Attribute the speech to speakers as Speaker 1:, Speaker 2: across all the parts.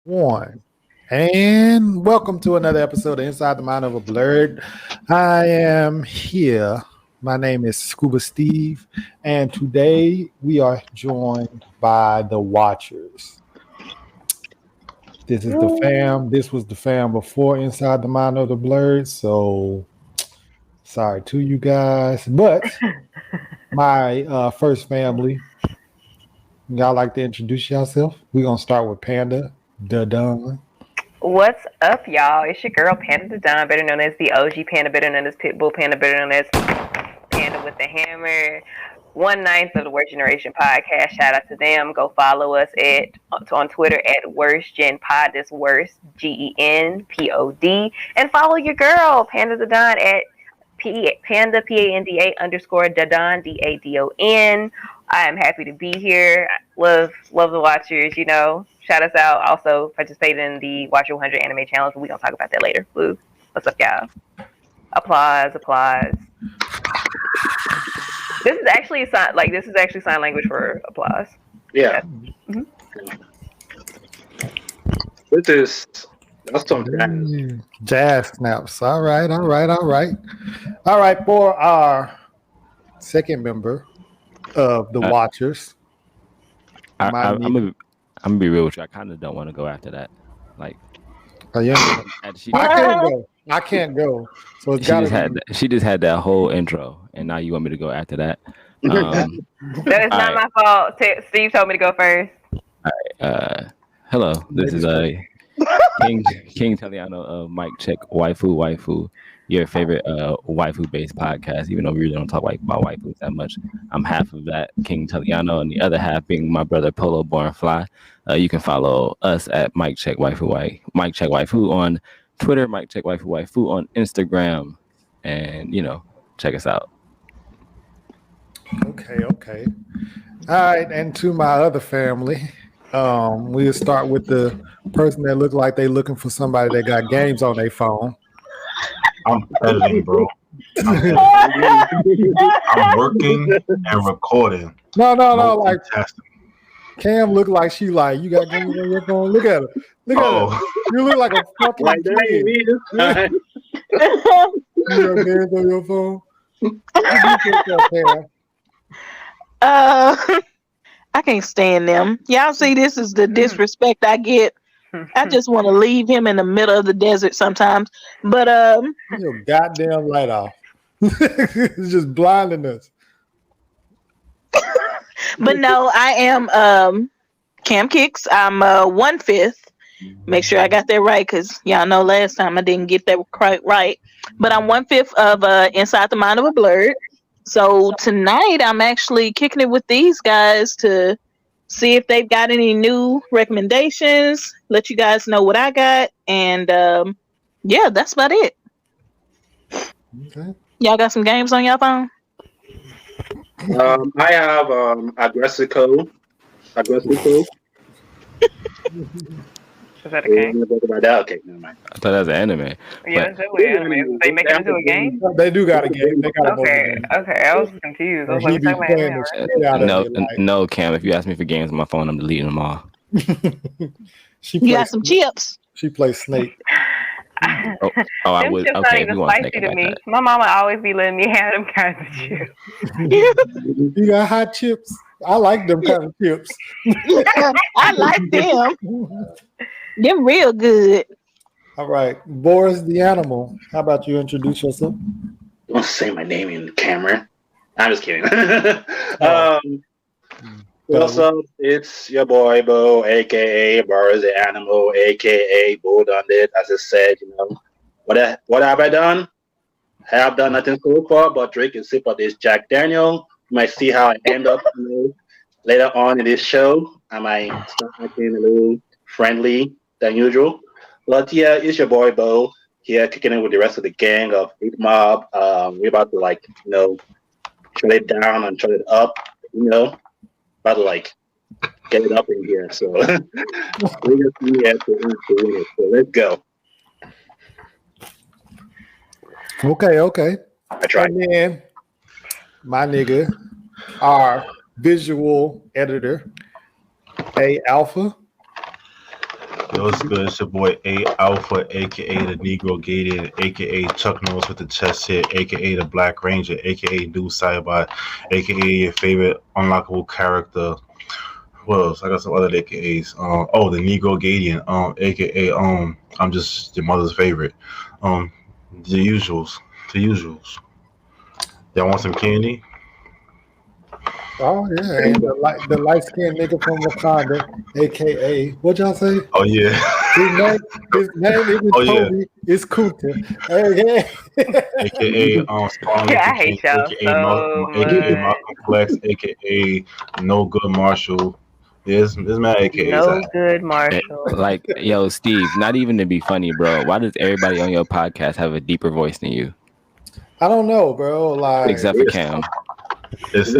Speaker 1: One. And welcome to another episode of Inside the Mind of a Blurred. I am here. My name is Scuba Steve, and today we are joined by the Watchers. This is the fam. This was the fam before Inside the Mind of the Blurred, so sorry to you guys. But my first family, y'all like to introduce yourself? We're going to start with Panda, the Don.
Speaker 2: What's up, y'all? It's your girl Panda the Don, better known as the OG Panda, better known as Pitbull Panda, better known as Panda with the Hammer. 1/9 of the Worst Generation podcast. Shout out to them. Go follow us on Twitter at Worst Gen Pod. That's Worst GenPod, and follow your girl Panda the Don at Panda PANDA underscore Dadon DADON. I am happy to be here. Love the Watchers. Shout us out. Also participate in the Watcher 100 Anime Challenge. We're gonna talk about that later. Woo. What's up, y'all? Applause. This is actually sign language for applause.
Speaker 3: Yeah.
Speaker 2: Mm-hmm.
Speaker 3: This is some
Speaker 1: jazz snaps. All right. For our second member of the Watchers,
Speaker 4: I'm gonna be real with you. I kind of don't want to go after that. Like,
Speaker 1: I can't go. So
Speaker 4: she just had that whole intro, and now you want me to go after that.
Speaker 2: That is not my fault. Steve told me to go first.
Speaker 4: All right. Hello. This is King Taliano of Mike Check Waifu. Your favorite waifu-based podcast, even though we really don't talk about waifus that much. I'm half of that, King Taliano, and the other half being my brother Polo Born Fly. You can follow us at Mike Check Waifu on Twitter, Mike Check Waifu on Instagram, and check us out.
Speaker 1: Okay. All right, and to my other family, we'll start with the person that look like they looking for somebody that got games on their phone.
Speaker 5: I'm editing, bro. I'm working and recording.
Speaker 1: No. Like Cam look like she like you got games on your phone. Look at her. At her. You look like a fucking kid. You got games on your phone.
Speaker 6: I can't stand them. Y'all see, this is the disrespect I get. I just want to leave him in the middle of the desert sometimes. But
Speaker 1: your goddamn light off. It's just blinding us.
Speaker 6: But no, I am Cam Kicks. I'm 1/5. Make sure I got that right, because y'all know last time I didn't get that quite right. But I'm 1/5 of Inside the Mind of a Blurred. So tonight I'm actually kicking it with these guys to see if they've got any new recommendations, let you guys know what I got, and yeah, that's about it.
Speaker 1: Okay.
Speaker 6: Y'all got some games on y'all phone?
Speaker 3: I have Aggressive Code.
Speaker 2: Is that a game?
Speaker 3: Okay, never mind.
Speaker 4: I thought that was an anime.
Speaker 2: Yeah, that's what anime. They make it into a game?
Speaker 1: They do got a game. They got
Speaker 2: Okay. I was confused. I was like,
Speaker 4: No, Cam. If you ask me for games on my phone, I'm deleting them all.
Speaker 6: You got some chips.
Speaker 1: She plays Snake.
Speaker 4: I would. Okay, if you want Snake,
Speaker 2: to me. My mama always be letting me have them kinds of chips.
Speaker 1: You got hot chips. I like them kind of chips.
Speaker 6: I like them. They're real good.
Speaker 1: All right, Boris the Animal. How about you introduce yourself?
Speaker 3: Don't say my name in the camera. I'm just kidding. What's up? It's your boy Bo, aka Boris the Animal, aka Bo Done It. As I said, what have I done? I have done nothing so far but drink and sip of this Jack Daniel. You might see how I end up later on in this show. I might start acting a little friendly than usual. But yeah, it's your boy Bo here, kicking in with the rest of the gang of 8 Mob. We're about to shut it down and shut it up. About to get it up in here. So we're just here to win it. So let's go.
Speaker 1: Okay.
Speaker 3: I tried.
Speaker 1: And then my nigga, our visual editor, A Alpha.
Speaker 5: Yo, what's good? It's your boy A Alpha, aka the Negro Gadian, aka Chuck Norris with the chest hit, aka the Black Ranger, aka New Cyber, aka your favorite unlockable character. What else? I got some other AKAs. The Negro Gadian, aka I'm just your mother's favorite. Um, the usuals, the usuals. Y'all want some candy?
Speaker 1: Oh yeah, and the light skinned nigga from Wakanda, aka what y'all say?
Speaker 5: Oh yeah.
Speaker 1: His name isn't
Speaker 5: Oh yeah.
Speaker 1: Toby, it's Kunta. Hey,
Speaker 5: AKA Spawn
Speaker 2: Yeah, I
Speaker 5: Lincoln
Speaker 2: hate
Speaker 5: King,
Speaker 2: y'all
Speaker 5: AKA
Speaker 2: so
Speaker 5: AKA
Speaker 2: much.
Speaker 5: Malcolm Flex, AKA No Good Marshall. There's mad AKAs
Speaker 2: No
Speaker 5: out.
Speaker 2: good, Marshall.
Speaker 4: Like, yo, Steve, not even to be funny, bro. Why does everybody on your podcast have a deeper voice than you?
Speaker 1: I don't know, bro. Like,
Speaker 4: Except for Cam.
Speaker 5: It's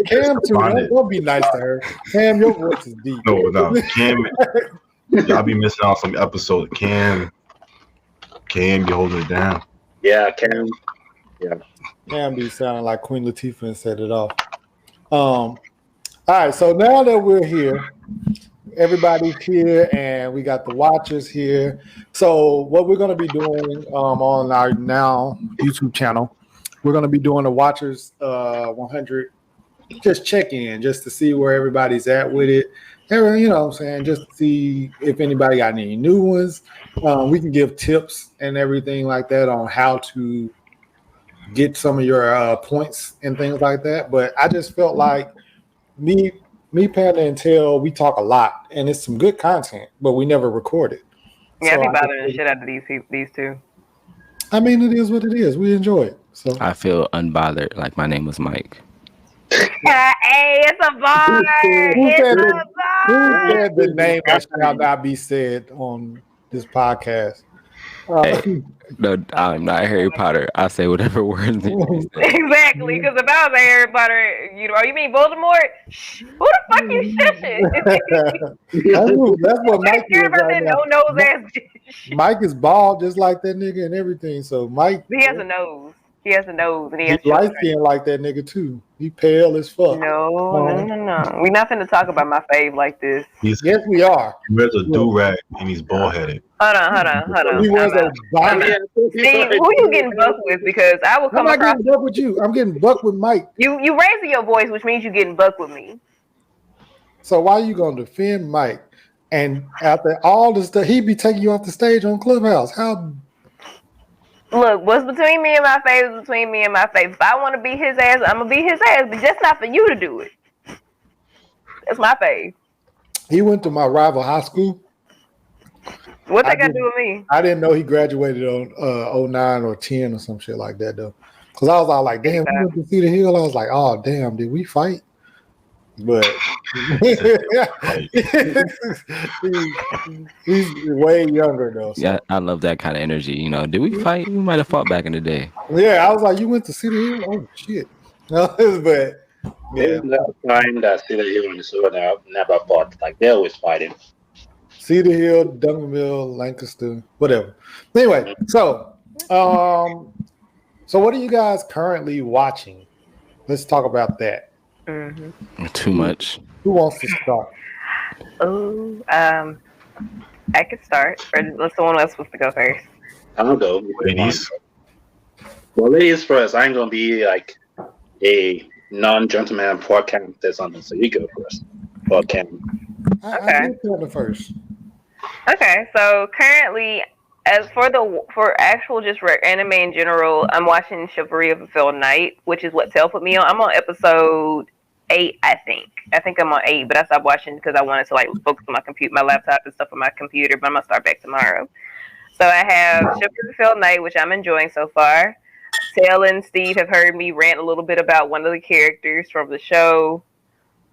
Speaker 1: Cam too.
Speaker 5: bonded.
Speaker 1: Don't be nice to her. Cam, your voice is deep.
Speaker 5: No, Cam, y'all be missing out some episodes. Cam be holding it down.
Speaker 3: Yeah, Cam. Yeah.
Speaker 1: Cam be sounding like Queen Latifah and set it off. All right, so now that we're here, everybody's here, and we got the watchers here. So what we're going to be doing on our now YouTube channel, we're going to be doing the watchers 100, just check in, just to see where everybody's at with it. And, you know what I'm saying, just to see if anybody got any new ones. We can give tips and everything like that on how to get some of your points and things like that. But I just felt like me, Panda, and Tail, we talk a lot, and it's some good content, but we never record it.
Speaker 2: Yeah,
Speaker 1: So
Speaker 2: I be bothering the shit out of these two.
Speaker 1: I mean, it is what it is. We enjoy it. So
Speaker 4: I feel unbothered, like my name was Mike.
Speaker 2: Hey, it's a bar.
Speaker 1: Who
Speaker 2: It's
Speaker 1: said
Speaker 2: a
Speaker 1: who
Speaker 2: bar.
Speaker 1: said the name that shall not be said on this podcast?
Speaker 4: Hey, no, I'm not Harry Potter. I say whatever words need to be said.
Speaker 2: Exactly, because if I was a Harry Potter, you mean Voldemort? Shh, who the fuck you shushing?
Speaker 1: That's what Mike is
Speaker 2: Care about
Speaker 1: right
Speaker 2: that
Speaker 1: now.
Speaker 2: no nose ass shit.
Speaker 1: Mike is bald just like that nigga and everything. So Mike,
Speaker 2: He has a nose. He has a nose, and he
Speaker 1: he
Speaker 2: has
Speaker 1: light
Speaker 2: children.
Speaker 1: skin like that nigga too. He pale as fuck.
Speaker 2: No. We're not finna talk about my fave like this.
Speaker 1: Yes, we are.
Speaker 5: He wears a do-rag and he's bald-headed.
Speaker 2: Hold on.
Speaker 1: He wears a bonnet.
Speaker 2: Steve, who you getting bucked with? Because I will
Speaker 1: I'm
Speaker 2: come
Speaker 1: not
Speaker 2: across
Speaker 1: getting bucked with you. I'm getting bucked with Mike.
Speaker 2: you raising your voice, which means you getting bucked with me.
Speaker 1: So why are you gonna defend Mike? And after all this stuff, he be taking you off the stage on Clubhouse. How?
Speaker 2: Look, what's between me and my fave is between me and my fave. If I want to beat his ass, I'm gonna beat his ass, but just not for you to do it. That's my fave.
Speaker 1: He went to my rival high school.
Speaker 2: What they got to do with me?
Speaker 1: I didn't know he graduated on 09 or 10 or some shit like that though. Because I was all like, damn, we went to Cedar Hill. I was like, oh damn, did we fight? But he's way younger though. So.
Speaker 4: Yeah, I love that kind of energy. You know, did we fight? We might have fought back in the day.
Speaker 1: Yeah, I was like, you went to Cedar Hill? Oh shit. But
Speaker 3: There's no time that Cedar Hill and Minnesota never fought. Like they're always fighting.
Speaker 1: Cedar Hill, Duncanville, Lancaster, whatever. Anyway, so what are you guys currently watching? Let's talk about that.
Speaker 2: Mm-hmm.
Speaker 4: Too much.
Speaker 1: Who wants to start?
Speaker 2: Oh, I could start, or let someone else supposed to go first.
Speaker 3: I'll go.
Speaker 5: Ladies.
Speaker 3: Well, ladies first. I ain't gonna be like a non-gentleman podcast or something. So you go first. Well, Cam.
Speaker 1: I the first.
Speaker 2: Okay, so currently, as for actual just anime in general, I'm watching Chivalry of a Failed Knight, which is what Tell put me on. I'm on episode 8, I think. I think I'm on 8, but I stopped watching because I wanted to like focus on my laptop and stuff on my computer. But I'm gonna start back tomorrow. So I have Chivalry of a Failed Knight, which I'm enjoying so far. Tell and Steve have heard me rant a little bit about one of the characters from the show.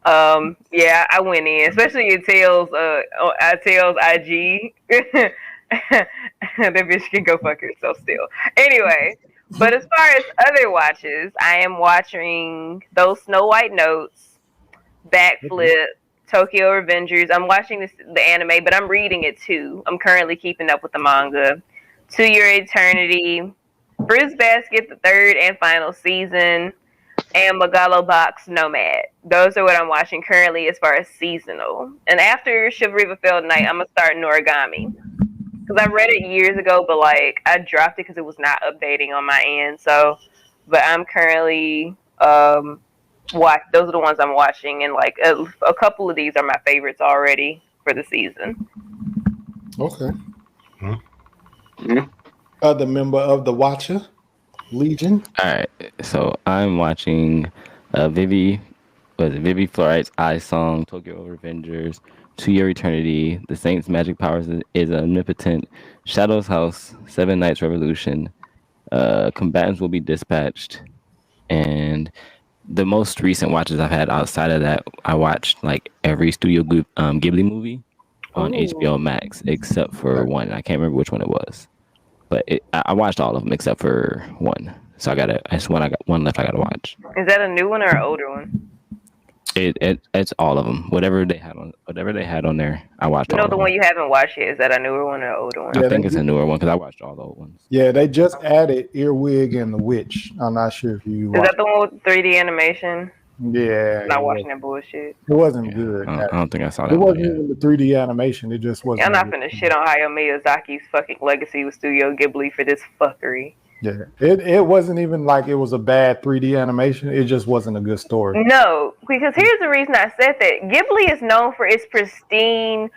Speaker 2: Yeah, I went in, especially in Tails IG. That bitch can go fuck herself still. Anyway, but as far as other watches, I am watching those Snow White Notes, Backflip, Tokyo Revengers. I'm watching the anime, but I'm reading it too. I'm currently keeping up with the manga. To Your Eternity, Fruits Basket, the 3rd and final season. and Megalobox Nomad. Those are what I'm watching currently as far as seasonal. And after Chivalry of a Failed Knight, I'm gonna start Noragami because I read it years ago, but like I dropped it because it was not updating on my end. So, but I'm currently watch. Those are the ones I'm watching, and like a couple of these are my favorites already for the season.
Speaker 1: Okay.
Speaker 3: Mm-hmm.
Speaker 1: Other member of the Watcher Legion.
Speaker 4: All right, so I'm watching Vivi Fluorite's I Song, Tokyo Revengers, To Your Eternity, The Saint's Magic Powers is Omnipotent, Shadow's House, Seven Knights Revolution, Combatants Will Be Dispatched, and the most recent watches I've had outside of that, I watched like every Studio Ghibli movie on HBO Max except for one. I can't remember which one it was, but I watched all of them except for one. So I got one left. I gotta watch.
Speaker 2: Is that a new one or an older one?
Speaker 4: It's all of them. Whatever they had on there, I watched.
Speaker 2: You
Speaker 4: all
Speaker 2: know
Speaker 4: of
Speaker 2: the
Speaker 4: them.
Speaker 2: one you haven't watched yet. Is that a newer one or an older one?
Speaker 4: I think it's a newer one because I watched all the old ones.
Speaker 1: Yeah, they just added Earwig and the Witch. I'm not sure if you.
Speaker 2: Is that the one with 3D animation?
Speaker 1: Yeah.
Speaker 2: I'm not watching that bullshit.
Speaker 1: It wasn't good.
Speaker 4: I don't think I saw that.
Speaker 1: It wasn't even the 3D animation. It just wasn't.
Speaker 2: I'm not finna shit on Hayao Miyazaki's fucking legacy with Studio Ghibli for this fuckery.
Speaker 1: Yeah, it wasn't even like it was a bad 3D animation. It just wasn't a good story.
Speaker 2: No, because here's the reason I said that. Ghibli is known for its pristine.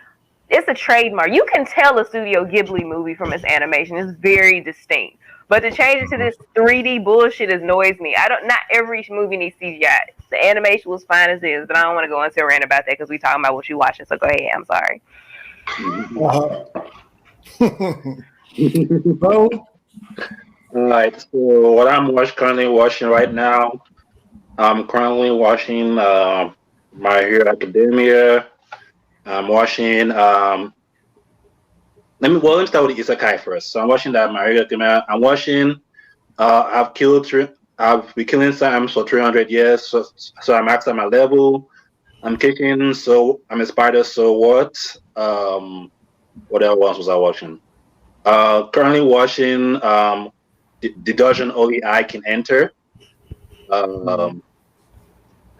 Speaker 2: It's a trademark. You can tell a Studio Ghibli movie from its animation. It's very distinct. But to change it to this 3D bullshit annoys me. Not every movie needs CGI. The animation was fine as is, but I don't want to go into a rant about that because we talking about what you watching. So go ahead. I'm sorry.
Speaker 1: Bro.
Speaker 3: All right. So what I'm currently watching right now, I'm currently watching My Hero Academia. I'm watching. Let me start with Isekai first. So I'm watching that My Hero Academia. I'm watching. I've been killing Sam for 300 years. So I'm maxed at my level. I'm kicking. So I'm a spider. So what? What else was I watching? Currently watching the dungeon only I can enter. And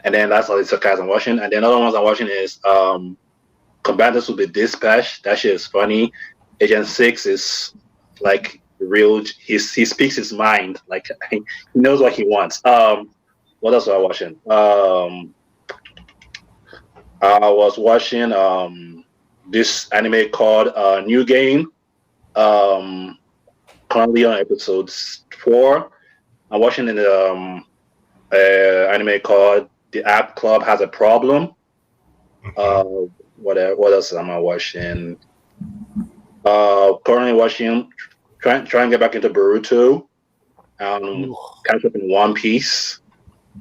Speaker 3: then that's all the Isekais I'm watching. And then other ones I'm watching is Combatants Will Be Dispatched. That shit is funny. Agent 6 is like real. He speaks his mind. Like he knows what he wants. What else was I watching? I was watching this anime called New Game. Currently on episode 4. I'm watching an anime called The App Club Has a Problem. What else am I watching? Currently watching, trying to get back into Boruto. Catch up in One Piece.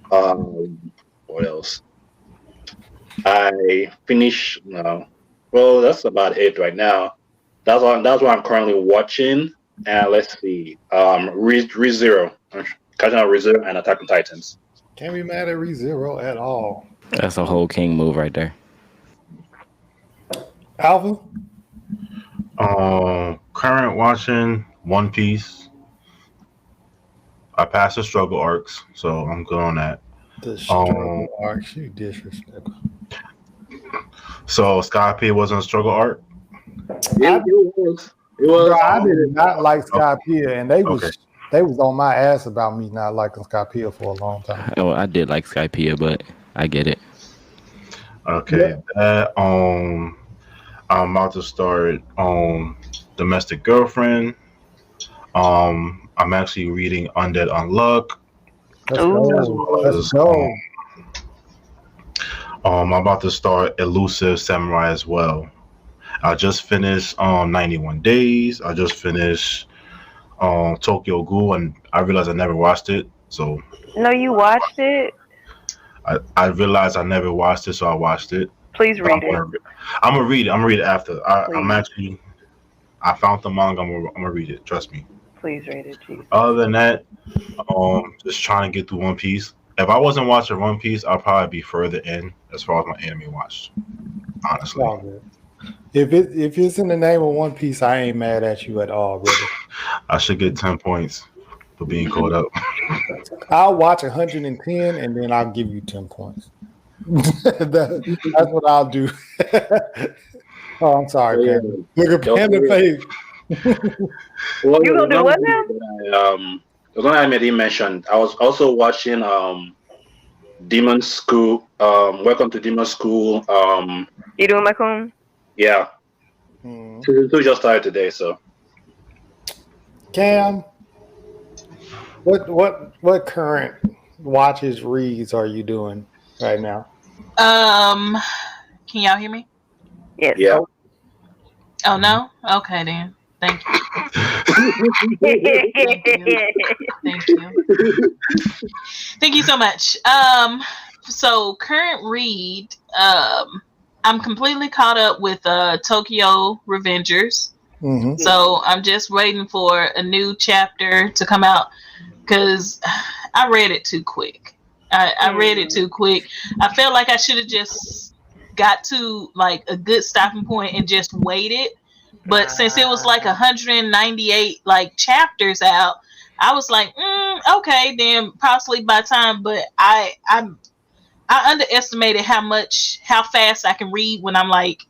Speaker 3: What else? I finished. No, well, that's about it right now. That's what I'm currently watching. And let's see, ReZero. I'm catching up ReZero and Attack on Titans.
Speaker 1: Can't be mad at ReZero at all.
Speaker 4: That's a whole king move right there.
Speaker 1: Alvin?
Speaker 5: Current watching One Piece. I passed the struggle arcs, so I'm good on that.
Speaker 1: The struggle arcs, you disrespectful.
Speaker 5: So Skype wasn't a struggle arc?
Speaker 3: Yeah, it was.
Speaker 1: Bro, I did not like Skypiea, and they was on my ass about me not liking Skypiea for a long time.
Speaker 4: Oh, I did like Skypiea, but I get it.
Speaker 5: Okay, that I'm about to start Domestic Girlfriend. I'm actually reading Undead Unluck.
Speaker 1: Let's go.
Speaker 5: I'm about to start Elusive Samurai as well. I just finished 91 Days. I just finished Tokyo Ghoul, and I realized I never watched it. So
Speaker 2: No, you watched it?
Speaker 5: I realized I never watched it, so I watched it.
Speaker 2: Please read it.
Speaker 5: I'm gonna read it. I'm gonna read it after. I found the manga. I'm gonna read it. Trust me.
Speaker 2: Please read it, Jesus.
Speaker 5: Other than that, just trying to get through One Piece. If I wasn't watching One Piece, I'd probably be further in as far as my anime watched. Honestly.
Speaker 1: If it's in the name of One Piece, I ain't mad at you at all, brother.
Speaker 5: I should get 10 points for being caught up.
Speaker 1: I'll watch 110 and then I'll give you 10 points. That's what I'll do. Oh, I'm sorry,
Speaker 3: Yeah.
Speaker 1: Panda. Look at Panda face.
Speaker 3: Well,
Speaker 2: You gonna do what now?
Speaker 3: The one I made him mention. I was also watching Demon School. Welcome to Demon School.
Speaker 2: You doing my coon?
Speaker 3: Yeah. Season 2 just started today, so.
Speaker 1: Cam, what current watches reads are you doing right now?
Speaker 6: Can y'all hear me?
Speaker 2: Yes.
Speaker 3: Yeah.
Speaker 6: Oh no? Okay then. Thank you. Thank you. Thank you so much. So current read, I'm completely caught up with Tokyo Revengers.
Speaker 1: Mm-hmm.
Speaker 6: So I'm just waiting for a new chapter to come out because I read it too quick. I read it too quick. I felt like I should have just got to like a good stopping point and just waited. But since it was like 198 like chapters out, I was like, okay, then possibly by time. But I underestimated how fast I can read when I'm like,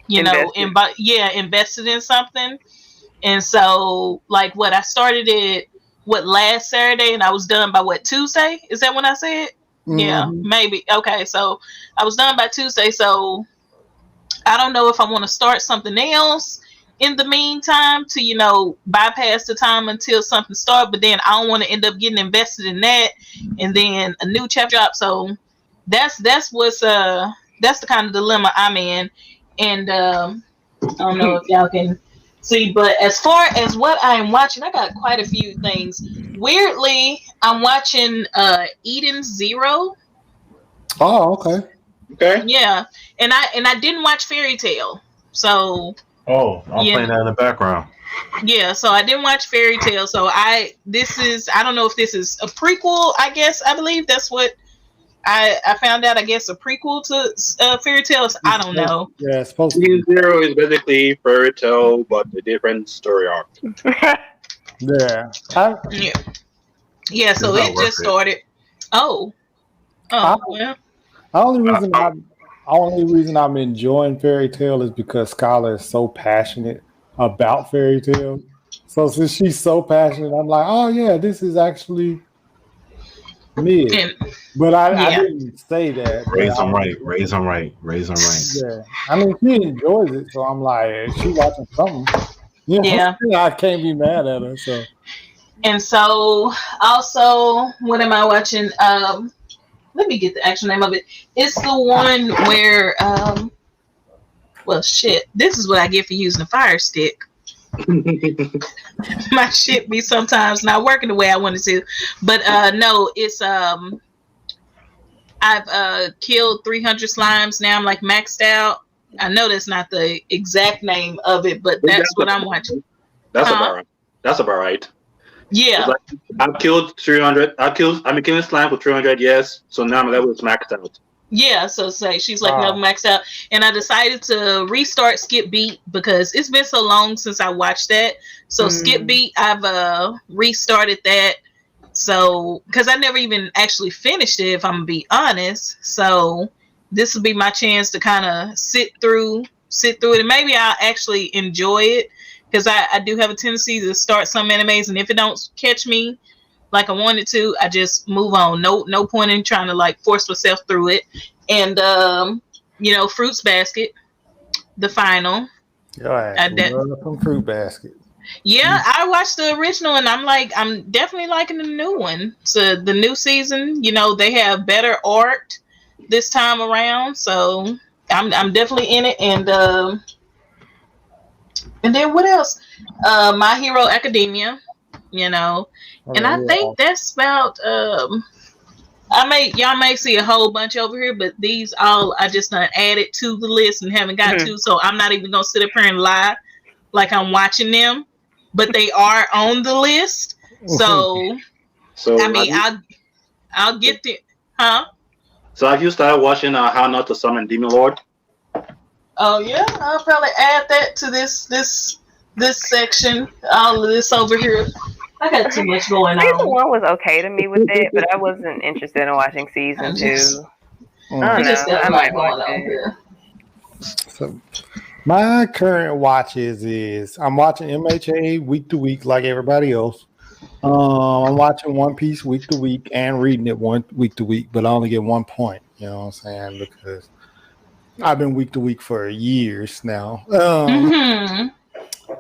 Speaker 6: invested in something. And so like I started it last Saturday and I was done by Tuesday? Is that when I said?
Speaker 1: Mm-hmm.
Speaker 6: Yeah, maybe. Okay, so I was done by Tuesday, so I don't know if I want to start something else in the meantime to bypass the time until something starts, but then I don't want to end up getting invested in that and then a new chapter drop. So that's what's that's the kind of dilemma I'm in. And I don't know if y'all can see, but as far as what I'm watching, I got quite a few things. Weirdly, I'm watching Eden Zero.
Speaker 1: Oh, okay.
Speaker 3: Okay.
Speaker 6: Yeah, and I didn't watch Fairy Tail, so.
Speaker 5: Oh, I'm playing that in the background.
Speaker 6: Yeah, so I didn't watch Fairy Tail, so I don't know if this is a prequel. I believe that's what I found out. I guess a prequel to Fairy Tales. I don't know.
Speaker 1: Yeah, it's supposed to be.
Speaker 3: Season 0 is basically Fairy Tail, but a different story arc.
Speaker 1: Yeah.
Speaker 6: Yeah. So it just started. Oh, well.
Speaker 1: The only reason I'm enjoying Fairy Tail is because Skylar is so passionate about Fairy Tail. So since she's so passionate, I'm like, oh yeah, this is actually mid. But I didn't say that.
Speaker 5: Raise them right.
Speaker 1: Yeah. I mean, she enjoys it, so I'm like, she watching something.
Speaker 6: Yeah.
Speaker 1: I can't be mad at her. So.
Speaker 6: And so also, what am I watching? Let me get the actual name of it. It's the one where, this is what I get for using a Fire Stick. My shit be sometimes not working the way I wanted to. But no, it's I've killed 300 slimes. Now I'm like maxed out. I know that's not the exact name of it, but that's what I'm watching.
Speaker 3: That's about right. That's about right.
Speaker 6: Yeah.
Speaker 3: Like, I've killed 300. I've been killing slime for 300 years, so now my level is maxed out.
Speaker 6: Yeah, so say she's like no maxed out, and I decided to restart Skip Beat because it's been so long since I watched that. So Skip Beat, I've restarted that. So because I never even actually finished it, if I'm gonna be honest. So this will be my chance to kind of sit through it, and maybe I'll actually enjoy it. Because I do have a tendency to start some animes, and if it don't catch me like I wanted to, I just move on. No point in trying to like force myself through it. And Fruits Basket, the final.
Speaker 1: From Fruit Basket.
Speaker 6: Yeah, I watched the original, and I'm definitely liking the new one. So the new season, they have better art this time around. So I'm definitely in it, and then what else? My Hero Academia, and I think that's about. Y'all may see a whole bunch over here, but these all I just done added to the list and haven't got to, so I'm not even gonna sit up here and lie like I'm watching them, but they are on the list. So I mean, I'll get the
Speaker 3: So have you started watching How Not to Summon Demon Lord?
Speaker 6: Oh yeah, I'll probably add that to this section. All of this over here. I got too much going
Speaker 2: Season
Speaker 6: on.
Speaker 2: 1 was okay to me with it, but I wasn't interested in watching season 2. I don't
Speaker 6: just
Speaker 2: know.
Speaker 6: got
Speaker 2: I
Speaker 6: a
Speaker 2: might
Speaker 6: lot going
Speaker 2: watch
Speaker 6: on
Speaker 2: it.
Speaker 6: here.
Speaker 1: So my current watches is I'm watching MHA week to week like everybody else. I'm watching One Piece week to week and reading it one week to week, but I only get 1 point. You know what I'm saying? Because I've been week to week for years now.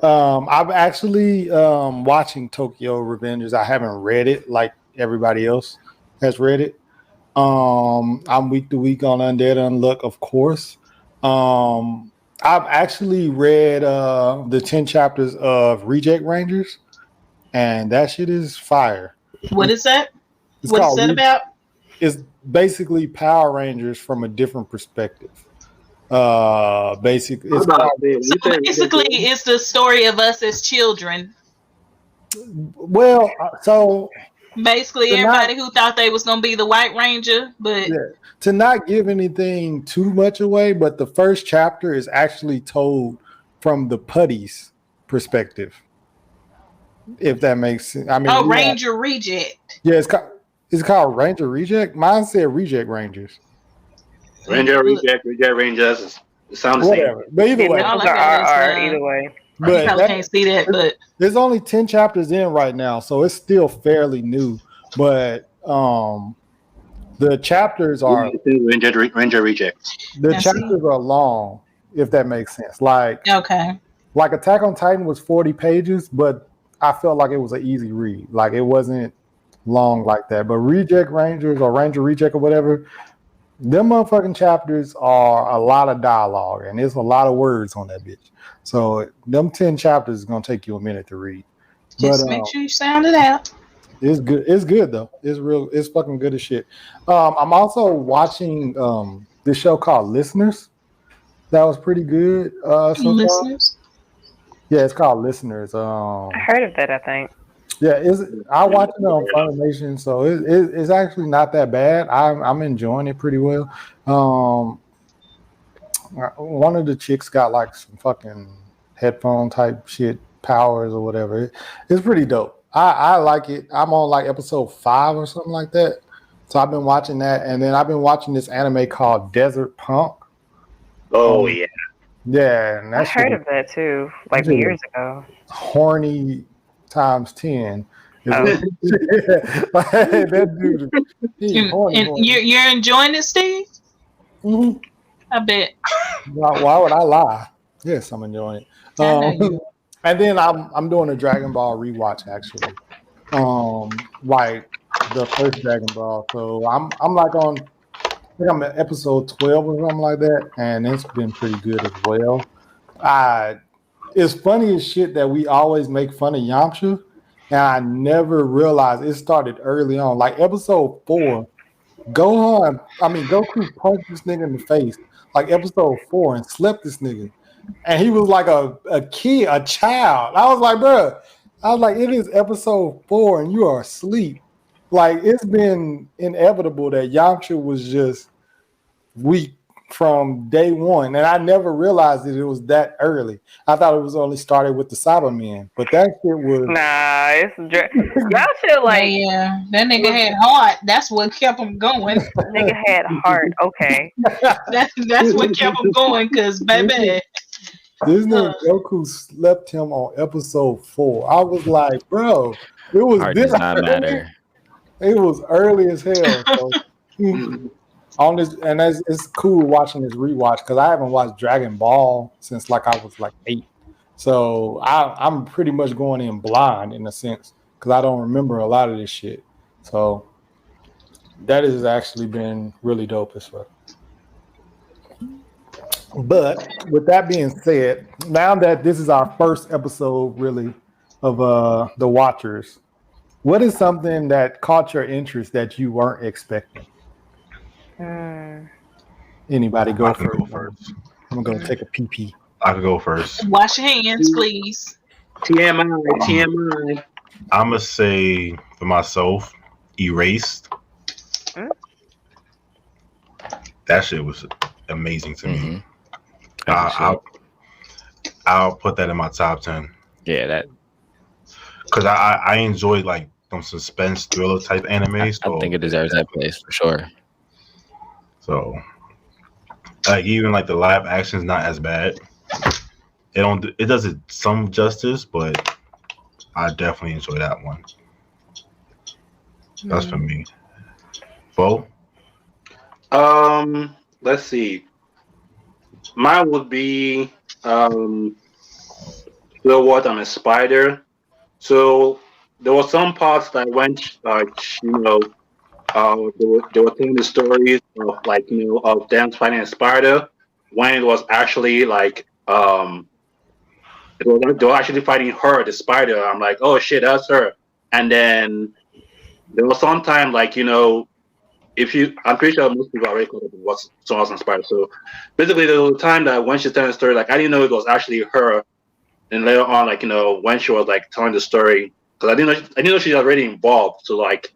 Speaker 1: I'm actually watching Tokyo Revengers. I haven't read it like everybody else has read it. I'm week to week on Undead Unluck, of course. I've actually read the 10 chapters of Reject Rangers, and that shit is fire.
Speaker 6: What is that?
Speaker 1: It's
Speaker 6: What is
Speaker 1: called
Speaker 6: that about?
Speaker 1: It's basically Power Rangers from a different perspective. Basically, it's
Speaker 3: I'm about to
Speaker 1: called,
Speaker 3: say, when
Speaker 6: So
Speaker 3: you say
Speaker 6: basically, it's the story of us as children.
Speaker 1: well, so
Speaker 6: Basically,
Speaker 1: to not
Speaker 6: everybody who thought they was gonna be the White Ranger, but
Speaker 1: yeah, to not give anything too much away, but the first chapter is actually told from the Putty's perspective, if that makes sense. I mean,
Speaker 6: Ranger Reject.
Speaker 1: yeah, it's called Ranger Reject. Mine said Reject Rangers.
Speaker 3: Ranger Rangers. It sounds the same.
Speaker 1: Whatever. But either
Speaker 2: The
Speaker 1: way,
Speaker 2: initials
Speaker 6: All I
Speaker 2: are
Speaker 6: got
Speaker 2: RR
Speaker 6: is,
Speaker 2: either way.
Speaker 6: you
Speaker 1: but
Speaker 6: probably can't see that, but
Speaker 1: there's only 10 chapters in right now, so it's still fairly new. But the chapters are
Speaker 3: Ranger Reject.
Speaker 1: the
Speaker 6: I see.
Speaker 1: chapters are long, if that makes sense.
Speaker 6: Okay.
Speaker 1: Like Attack on Titan was 40 pages, but I felt like it was an easy read. Like it wasn't long like that. But Reject Rangers or Ranger Reject or whatever, them motherfucking chapters are a lot of dialogue and there's a lot of words on that bitch. So them 10 chapters is gonna take you a minute to read.
Speaker 6: Just make sure you sound it out.
Speaker 1: It's good. It's good though. It's fucking good as shit. I'm also watching this show called Listeners. That was pretty good. So
Speaker 6: Listeners.
Speaker 1: far. Yeah, it's called Listeners.
Speaker 2: I heard of that, I think.
Speaker 1: Yeah, I watch it on Funimation, so it's actually not that bad. I'm enjoying it pretty well. One of the chicks got like some fucking headphone type shit powers or whatever. It's pretty dope. I like it. I'm on like episode 5 or something like that. So I've been watching that, and then I've been watching this anime called Desert Punk.
Speaker 3: Oh yeah.
Speaker 1: Yeah, and
Speaker 2: I heard of that too, like years ago.
Speaker 1: Horny times 10.
Speaker 2: Oh.
Speaker 1: That dude, he's horny.
Speaker 6: And you're enjoying it, Steve?
Speaker 1: Mm-hmm.
Speaker 6: I bet.
Speaker 1: Why would I lie? Yes, I'm enjoying it. And then I'm doing a Dragon Ball rewatch actually. Like the first Dragon Ball. So I'm like on, I think I'm at episode 12 or something like that, and it's been pretty good as well. It's funny as shit that we always make fun of Yamcha, and I never realized it started early on. Like episode 4, Goku punched this nigga in the face. Like episode 4 and slept this nigga. And he was like a kid, a child. I was like, bro, it is episode 4 and you are asleep. Like it's been inevitable that Yamcha was just weak from day one. And I never realized that it was that early. I thought it was only started with the Cybermen. But that shit was
Speaker 2: Yamcha like
Speaker 6: yeah, that nigga had heart. That's what kept him going.
Speaker 2: Nigga had heart. Okay.
Speaker 6: That's what kept him going, cause baby.
Speaker 1: This nigga Goku slept him on episode 4. I was like, bro, it was
Speaker 4: Heart
Speaker 1: this
Speaker 4: does not matter.
Speaker 1: It was early as hell. So, on this, and it's cool watching this rewatch because I haven't watched Dragon Ball since like I was like 8. So I'm pretty much going in blind in a sense because I don't remember a lot of this shit. So that has actually been really dope as well. But with that being said, now that this is our first episode really of The Watchers, what is something that caught your interest that you weren't expecting? Anybody go first? I'm gonna take a pee.
Speaker 5: I could go first.
Speaker 6: Wash your hands, please.
Speaker 3: TMI.
Speaker 5: I'm gonna say for myself, Erased. That shit was amazing to me. I'll put that in my top 10.
Speaker 4: Yeah, that.
Speaker 5: because I enjoy like some suspense thriller type anime. So
Speaker 4: I think it deserves that place for sure.
Speaker 5: So like even like the live action is not as bad. It does it some justice, but I definitely enjoy that one. That's for me. Bo?
Speaker 3: Let's see. Mine would be Still What I'm a Spider. So there were some parts that went they were telling the stories of of them fighting a spider when it was actually they were actually fighting her, the spider. I'm like, oh shit, that's her. And then there was some time if you, I'm pretty sure most people already caught up with what's Someone Else Inspired. So basically, there was a time that when she's telling the story, like I didn't know it was actually her. And later on, when she was like telling the story, because I didn't know she's already involved to what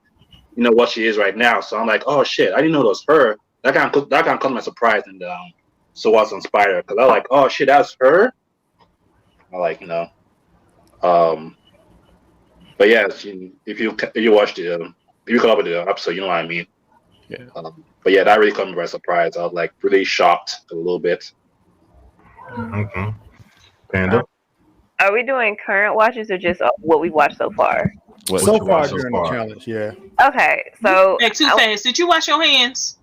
Speaker 3: she is right now. So I'm like, oh shit, I didn't know it was her. That kind of caught my surprise and So What's Inspired, because I was like, oh shit, that's her. I but yeah, if you watch if you come up with the episode, you know what I mean.
Speaker 4: Yeah.
Speaker 3: But yeah, that really caught me by surprise. I was like really shocked a little bit.
Speaker 5: Okay. Panda?
Speaker 2: Are we doing current watches or just what we watched so far?
Speaker 4: What
Speaker 1: So
Speaker 5: you
Speaker 1: far
Speaker 5: watched so
Speaker 1: during
Speaker 5: far?
Speaker 1: the challenge, yeah.
Speaker 2: Okay, so
Speaker 6: Back too fast. Did you wash your hands?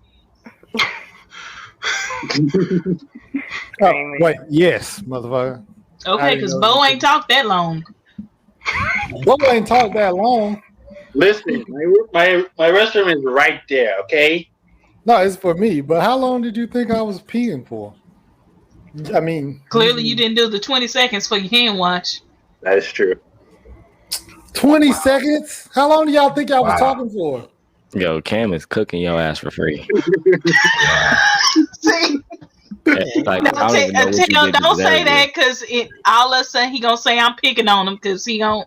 Speaker 1: Oh, wait, yes, motherfucker.
Speaker 6: Okay, because Bo ain't talked that long.
Speaker 1: Bo ain't talked that long.
Speaker 3: Listen, my restroom is right there. Okay.
Speaker 1: No, it's for me. But how long did you think I was peeing for? I mean,
Speaker 6: Clearly, you didn't do the 20 seconds for your hand wash.
Speaker 3: That is true.
Speaker 1: 20 seconds? How long do y'all think I was
Speaker 5: Wow.
Speaker 1: talking for?
Speaker 4: Yo, Cam is cooking your ass for free.
Speaker 6: See?
Speaker 4: Like,
Speaker 6: No,
Speaker 4: I don't even know what you did to
Speaker 6: don't say
Speaker 4: deserve
Speaker 6: that
Speaker 4: it.
Speaker 6: because all of a sudden he gonna say I'm picking on him because he gonna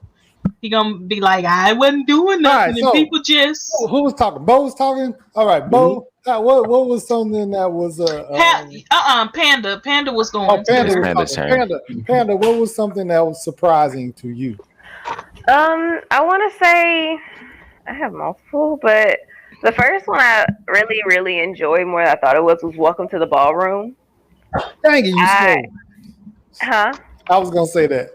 Speaker 6: be like I wasn't doing nothing
Speaker 1: Right,
Speaker 6: and
Speaker 1: so-
Speaker 6: people just
Speaker 1: Who was talking? Bo was talking? All right, Bo, what was something that was...
Speaker 6: Panda was going.
Speaker 1: Oh, Panda was
Speaker 4: Panda's
Speaker 1: talking.
Speaker 4: turn.
Speaker 1: Panda, what was something that was surprising to you?
Speaker 2: I want to say I have multiple, but the first one I really, really enjoyed more than I thought it was Welcome to the Ballroom.
Speaker 1: Dang it, you
Speaker 2: I-
Speaker 1: slow.
Speaker 2: Huh?
Speaker 1: I was going to say that.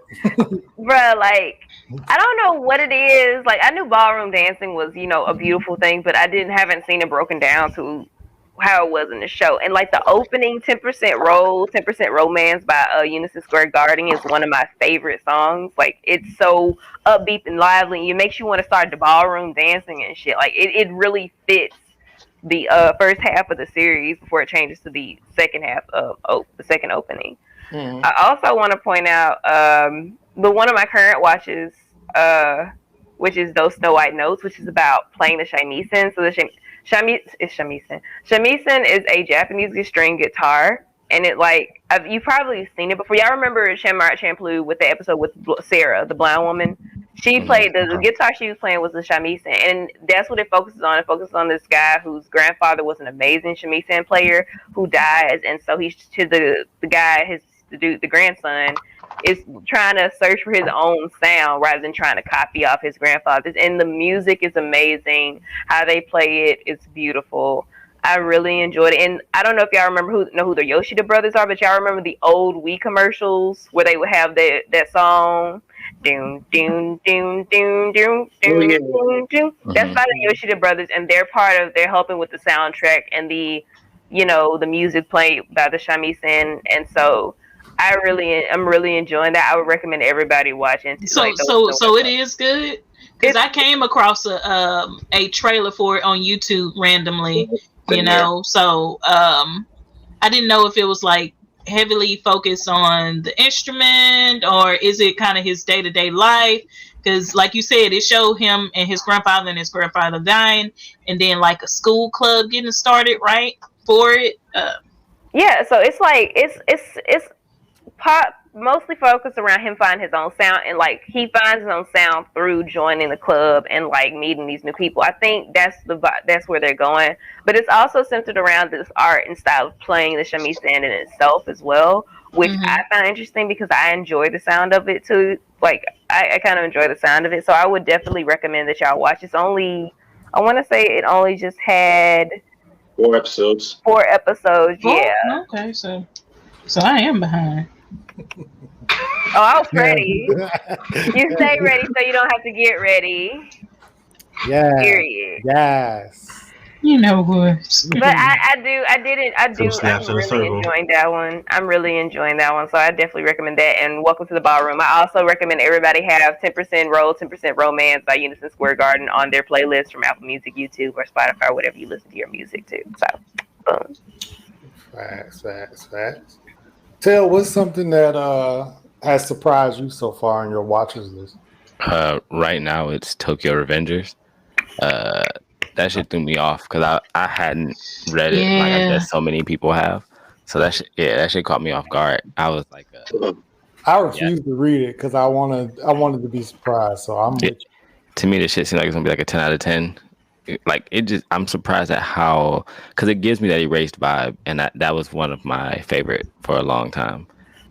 Speaker 2: Bruh, like, I don't know what it is. Like, I knew ballroom dancing was, a beautiful thing, but I haven't seen it broken down to how it was in the show. And, like, the opening 10% Roll, 10% Romance by Unison Square Garden is one of my favorite songs. Like, it's so upbeat and lively. It makes you want to start the ballroom dancing and shit. Like, it really fits the first half of the series before it changes to the second half of the second opening.
Speaker 1: Mhm.
Speaker 2: I also want to point out one of my current watches, which is Those Snow White Notes, which is about playing the shamisen. So the shamisen. Shamisen is a Japanese string guitar, and you've probably seen it before. Y'all remember Shamar Champloo with the episode with Sarah, the blind woman? She played the guitar she was playing was the shamisen, and that's what it focuses on. It focuses on this guy whose grandfather was an amazing shamisen player who dies, and so the grandson is trying to search for his own sound rather than trying to copy off his grandfather's. And the music is amazing. How they play it, it's beautiful. I really enjoyed it. And I don't know if y'all remember who the Yoshida brothers are, but y'all remember the old Wii commercials where they would have that song. Doom, doom, doom, doom, doom, doom, doom, doom. That's by the Yoshida brothers, and they're helping with the soundtrack and the music played by the shamisen. And so I'm really enjoying that. I would recommend everybody watching.
Speaker 6: So it is good because I came across a trailer for it on YouTube randomly, So I didn't know if it was like heavily focused on the instrument or is it kind of his day-to-day life? Because like you said, it showed him and his grandfather dying, and then like a school club getting started right for it.
Speaker 2: Yeah, so it's like it's pop mostly focused around him finding his own sound, and like he finds his own sound through joining the club and like meeting these new people. I think that's where they're going, but it's also centered around this art and style of playing the shamisen in itself as well, which I find interesting because I enjoy the sound of it too. Like I kind of enjoy the sound of it. So I would definitely recommend that y'all watch. It's only, I want to say it only just had
Speaker 3: 4 episodes.
Speaker 2: 4 episodes. Yeah.
Speaker 6: Okay, so I am behind.
Speaker 2: Oh, I was ready. You stay ready so you don't have to get ready.
Speaker 1: Yeah.
Speaker 2: Period.
Speaker 1: Yes.
Speaker 6: You know what?
Speaker 2: But I'm
Speaker 5: snaps in a
Speaker 2: really
Speaker 5: circle.
Speaker 2: enjoying that one. I'm really enjoying that one. So I definitely recommend that. And Welcome to the Ballroom. I also recommend everybody have 10% Roll, 10% Romance by Unison Square Garden on their playlist from Apple Music, YouTube, or Spotify, or whatever you listen to your music to. So, boom.
Speaker 1: Facts. Tell, what's something that has surprised you so far on your watches list?
Speaker 4: Right now it's Tokyo Revengers. That shit threw me off because I hadn't read it like I guess so many people have. So that shit caught me off guard. I was like,
Speaker 1: I refused to read it because I wanted to be surprised. So I'm with you.
Speaker 4: To me, this shit seems like it's gonna be like a 10 out of 10. Like it just, I'm surprised at how, because it gives me that erased vibe, and that was one of my favorite for a long time.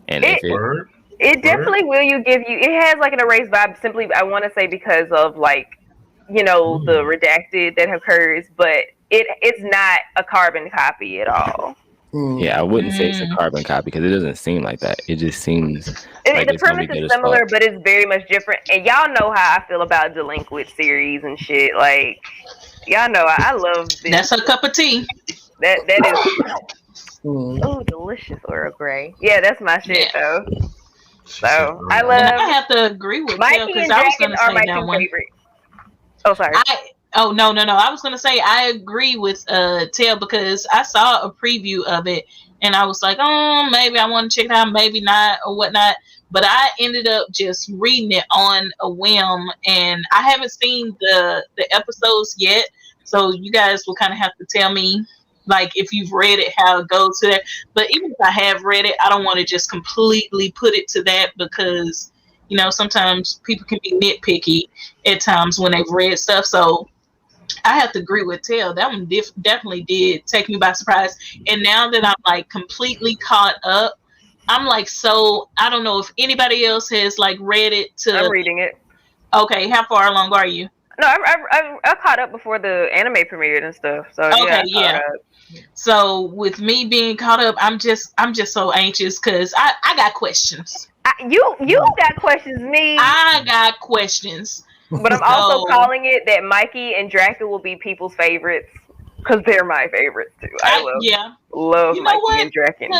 Speaker 4: And
Speaker 2: It definitely will give you. It has like an erased vibe. Simply, I want to say because of like, you know, the redacted that occurs, but it's not a carbon copy at all.
Speaker 4: Yeah, I wouldn't say it's a carbon copy because it doesn't seem like that. It just seems like
Speaker 2: the
Speaker 4: it's gonna be
Speaker 2: premise
Speaker 4: good
Speaker 2: is
Speaker 4: as
Speaker 2: similar,
Speaker 4: fuck.
Speaker 2: but it's very much different. And y'all know how I feel about delinquent series and shit. Like, y'all know I love this.
Speaker 6: That's her cup of tea.
Speaker 2: That is. Oh, delicious Earl Grey. Yeah, that's my shit though. So I love.
Speaker 6: And I have to agree with Mikey
Speaker 2: and
Speaker 6: I was
Speaker 2: Dragon
Speaker 6: gonna
Speaker 2: are
Speaker 6: say
Speaker 2: my
Speaker 6: that
Speaker 2: two
Speaker 6: one.
Speaker 2: favorites. Oh, sorry.
Speaker 6: No. I was gonna say I agree with Tail because I saw a preview of it and I was like, oh, maybe I want to check it out, maybe not, or whatnot. But I ended up just reading it on a whim, and I haven't seen the episodes yet. So you guys will kind of have to tell me, like, if you've read it, how it goes to that. But even if I have read it, I don't want to just completely put it to that because, you know, sometimes people can be nitpicky at times when they've read stuff. So I have to agree with Tail. That one definitely did take me by surprise. And now that I'm like completely caught up, I'm like, so I don't know if anybody else has like read it.
Speaker 2: I'm reading it.
Speaker 6: Okay, how far along are you?
Speaker 2: No, I caught up before the anime premiered and stuff. So
Speaker 6: okay, yeah. So with me being caught up, I'm just so anxious because I got questions.
Speaker 2: You got questions, me.
Speaker 6: I got questions.
Speaker 2: But I'm also calling it that Mikey and Draken will be people's favorites because they're my favorites too. I love
Speaker 6: you know
Speaker 2: Mikey and Draken.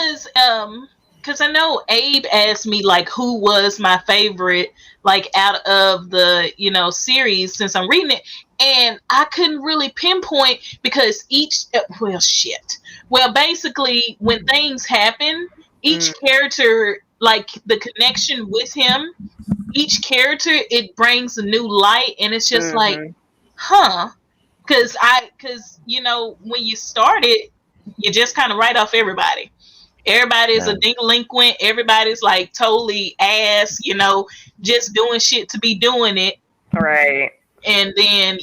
Speaker 6: Because I know Abe asked me like who was my favorite like out of the series since I'm reading it, and I couldn't really pinpoint because basically when things happen, each character, like the connection with him, each character, it brings a new light, and it's just like, because when you start it, you just kind of write off everybody. Everybody's a delinquent. Everybody's like totally ass, just doing shit to be doing it.
Speaker 2: Right.
Speaker 6: And then,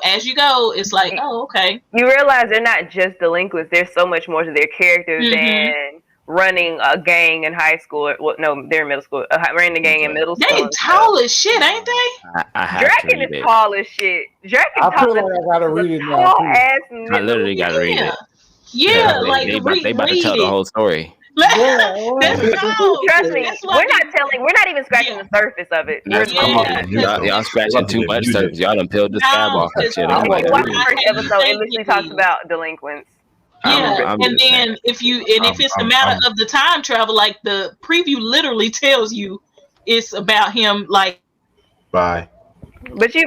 Speaker 6: as you go, it's like, oh, okay.
Speaker 2: You realize they're not just delinquents. There's so much more to their characters than running a gang in high school. Well, no, they're in middle school. Running a gang in middle school.
Speaker 6: They tall as shit, ain't they?
Speaker 2: Draken is tall as shit. Draken
Speaker 1: I feel like I gotta read it now.
Speaker 4: I literally gotta read it.
Speaker 6: Yeah, like
Speaker 4: they about to tell the whole story.
Speaker 2: Trust me, we're not even scratching the surface of it.
Speaker 4: Y'all scratching too much surface. Y'all done peeled the scab off that shit.
Speaker 2: Watch the first episode. It literally talks about delinquents.
Speaker 6: Yeah, and then if it's a matter of the time travel, like the preview literally tells you it's about him. Like,
Speaker 5: bye.
Speaker 2: But I just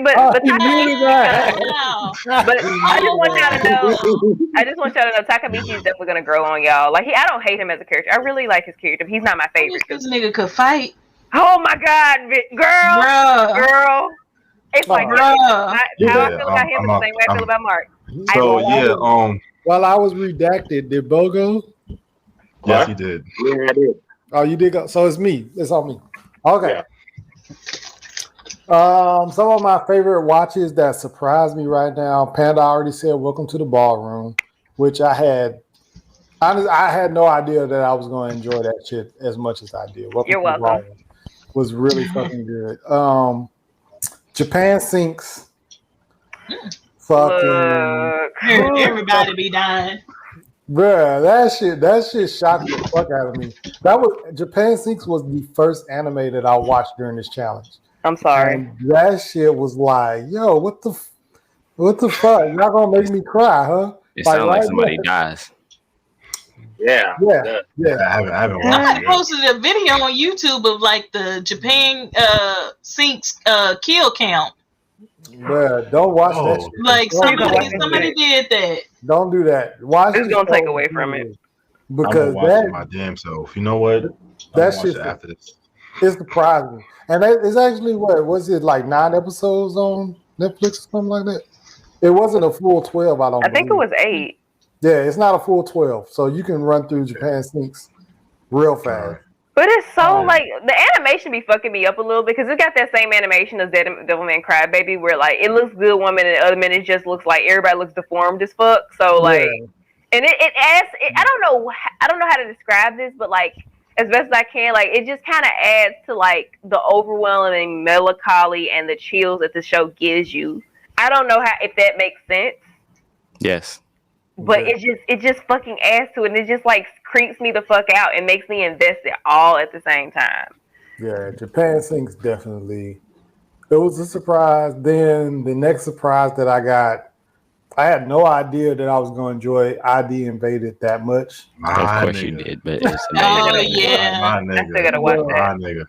Speaker 2: want y'all to know Takamichi is definitely gonna grow on y'all. Like I don't hate him as a character. I really like his character. He's not my favorite.
Speaker 6: This nigga could fight.
Speaker 2: Oh my god, girl. It's like how I feel about him is the same way I feel about Mark.
Speaker 5: So
Speaker 1: while I was redacted, did Bo go?
Speaker 5: Yes, he did.
Speaker 3: Yeah, I did.
Speaker 1: Oh, you did go. So it's me. It's on me. Okay.
Speaker 3: Yeah.
Speaker 1: Some of my favorite watches that surprise me right now. Panda already said "Welcome to the Ballroom," which I had no idea that I was going to enjoy that shit as much as I did.
Speaker 2: You're welcome.
Speaker 1: was really fucking good. Japan Sinks. Fucking
Speaker 2: Look.
Speaker 6: Everybody be dying.
Speaker 1: bruh, that shit shocked the fuck out of me. That was Japan Sinks was the first anime that I watched during this challenge.
Speaker 2: I'm sorry.
Speaker 1: And that shit was like, yo, what the fuck? Y'all gonna make me cry, huh?
Speaker 4: It sounds like
Speaker 1: right
Speaker 4: somebody
Speaker 1: there.
Speaker 4: dies.
Speaker 3: Yeah.
Speaker 1: Yeah.
Speaker 5: I haven't watched
Speaker 6: Somebody
Speaker 5: it.
Speaker 6: posted a video on YouTube of like the Japan sinks kill count.
Speaker 1: Bruh, don't watch that
Speaker 5: Oh.
Speaker 1: shit.
Speaker 6: Like
Speaker 1: Don't
Speaker 6: somebody did that.
Speaker 1: Don't do that. Watch
Speaker 2: It's
Speaker 1: the
Speaker 2: gonna take
Speaker 1: show
Speaker 2: away from it.
Speaker 5: I'm gonna
Speaker 1: because
Speaker 5: watch it my damn self. You know what? I'm
Speaker 1: that
Speaker 5: gonna watch
Speaker 1: shit
Speaker 5: it after this.
Speaker 1: is surprising. And it's actually what was it like 9 episodes on Netflix or something like that? It wasn't a full 12, I don't
Speaker 2: I think it
Speaker 1: believe.
Speaker 2: was 8.
Speaker 1: Yeah, it's not a full 12. So you can run through Japan Sinks real fast.
Speaker 5: Alright.
Speaker 2: But it's so
Speaker 1: Oh.
Speaker 2: like the animation be fucking me up a little because it got that same animation as Devilman Crybaby where like it looks good one minute, the other minute it just looks like everybody looks deformed as fuck. So like, and it adds. I don't know how to describe this, but like as best as I can, like it just kind of adds to like the overwhelming melancholy and the chills that the show gives you. I don't know if that makes sense.
Speaker 4: Yes.
Speaker 2: But it just fucking adds to it, and it just like creeps me the fuck out and makes me invested all at the same time.
Speaker 1: Yeah, Japan Sinks definitely. It was a surprise. Then the next surprise that I got, I had no idea that I was going to enjoy ID Invaded that much.
Speaker 4: Of course you did, but it's
Speaker 6: Oh
Speaker 4: amazing.
Speaker 6: yeah.
Speaker 5: My
Speaker 2: I still
Speaker 5: nigga.
Speaker 2: gotta watch
Speaker 5: My
Speaker 2: that.
Speaker 5: nigga.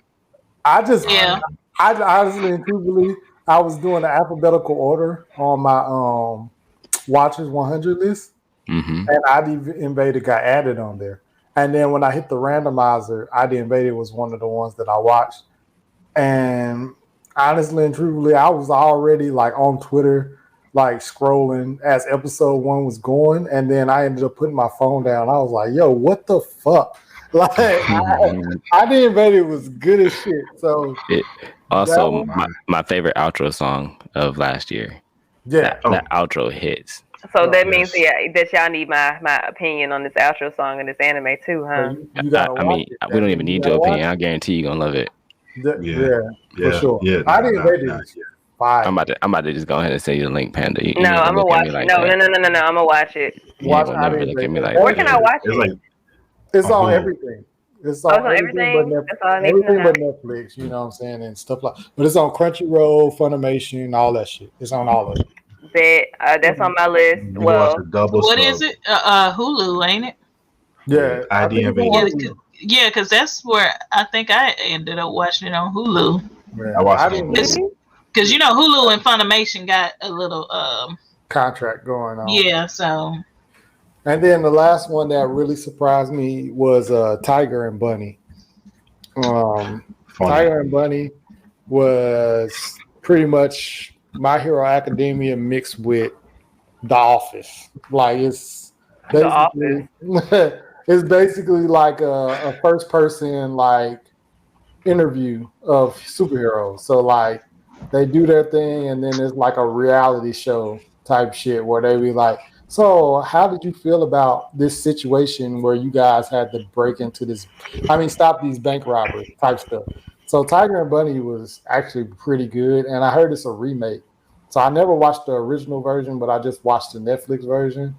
Speaker 1: I just,
Speaker 6: Yeah.
Speaker 1: I honestly and truthfully, I was doing the alphabetical order on my Watchers 100 list,
Speaker 4: Mm-hmm.
Speaker 1: and ID Invaded got added on there. And then when I hit the randomizer, ID Invaded was one of the ones that I watched. And honestly and truthfully, I was already like on Twitter, like scrolling as episode 1 was going, and then I ended up putting my phone down. I was like, "Yo, what the fuck?" Like, ID Invaded was good as shit. So
Speaker 4: Also,
Speaker 1: that
Speaker 4: my favorite outro song of last year.
Speaker 1: yeah,
Speaker 4: That outro hits.
Speaker 2: So that
Speaker 5: Yes.
Speaker 2: means that y'all need my opinion on this outro song and this anime too, huh?
Speaker 1: you gotta
Speaker 4: I
Speaker 1: watch
Speaker 4: mean,
Speaker 1: it.
Speaker 4: we don't even need your opinion. I guarantee you're gonna love it.
Speaker 1: Yeah, for sure.
Speaker 5: Yeah,
Speaker 1: ID Invaded is fire.
Speaker 4: I'm about to just go ahead and send you the link, Panda. You
Speaker 2: No,
Speaker 4: ain't
Speaker 2: I'm gonna
Speaker 4: look at
Speaker 2: watch
Speaker 4: me
Speaker 2: it.
Speaker 4: like
Speaker 2: No,
Speaker 4: that.
Speaker 2: no, I'm gonna watch it.
Speaker 4: You
Speaker 1: Watch
Speaker 4: ain't gonna never
Speaker 1: ID
Speaker 4: look at me
Speaker 1: Invaded.
Speaker 4: like
Speaker 2: Where
Speaker 4: that.
Speaker 2: can I watch
Speaker 5: It's
Speaker 2: it?
Speaker 5: like
Speaker 1: It's on
Speaker 5: Hulu.
Speaker 1: everything. It's
Speaker 2: Oh,
Speaker 1: on
Speaker 2: it's on
Speaker 1: everything but
Speaker 2: everything?
Speaker 1: Netflix.
Speaker 2: That's all I need to
Speaker 1: Everything
Speaker 2: know.
Speaker 1: but Netflix, you know what I'm saying, and stuff like. But it's on Crunchyroll, Funimation, all that shit. It's on all of it.
Speaker 2: That's on my list.
Speaker 5: you
Speaker 2: Well,
Speaker 5: watch a double
Speaker 6: What
Speaker 5: sub.
Speaker 6: is it? Hulu, ain't it?
Speaker 1: Yeah, I
Speaker 5: ID
Speaker 1: think it's
Speaker 5: Invaded.
Speaker 1: on
Speaker 6: Yeah,
Speaker 1: Hulu.
Speaker 6: yeah, because that's where I think I ended up watching it on Hulu.
Speaker 5: I watched
Speaker 1: I
Speaker 5: it on
Speaker 1: didn't
Speaker 5: Hulu.
Speaker 6: Because you know Hulu and Funimation got a little
Speaker 1: contract going on.
Speaker 6: yeah, so
Speaker 1: And then the last one that really surprised me was Tiger and Bunny.
Speaker 5: Funny.
Speaker 1: Tiger and Bunny was pretty much My Hero Academia mixed with The Office. Like it's basically it's basically like a first person like interview of superheroes. So like they do their thing and then it's like a reality show type shit where they be like, so how did you feel about this situation where you guys had to break into stop these bank robbery type stuff? So Tiger and Bunny was actually pretty good, and I heard it's a remake. So I never watched the original version, but I just watched the Netflix version.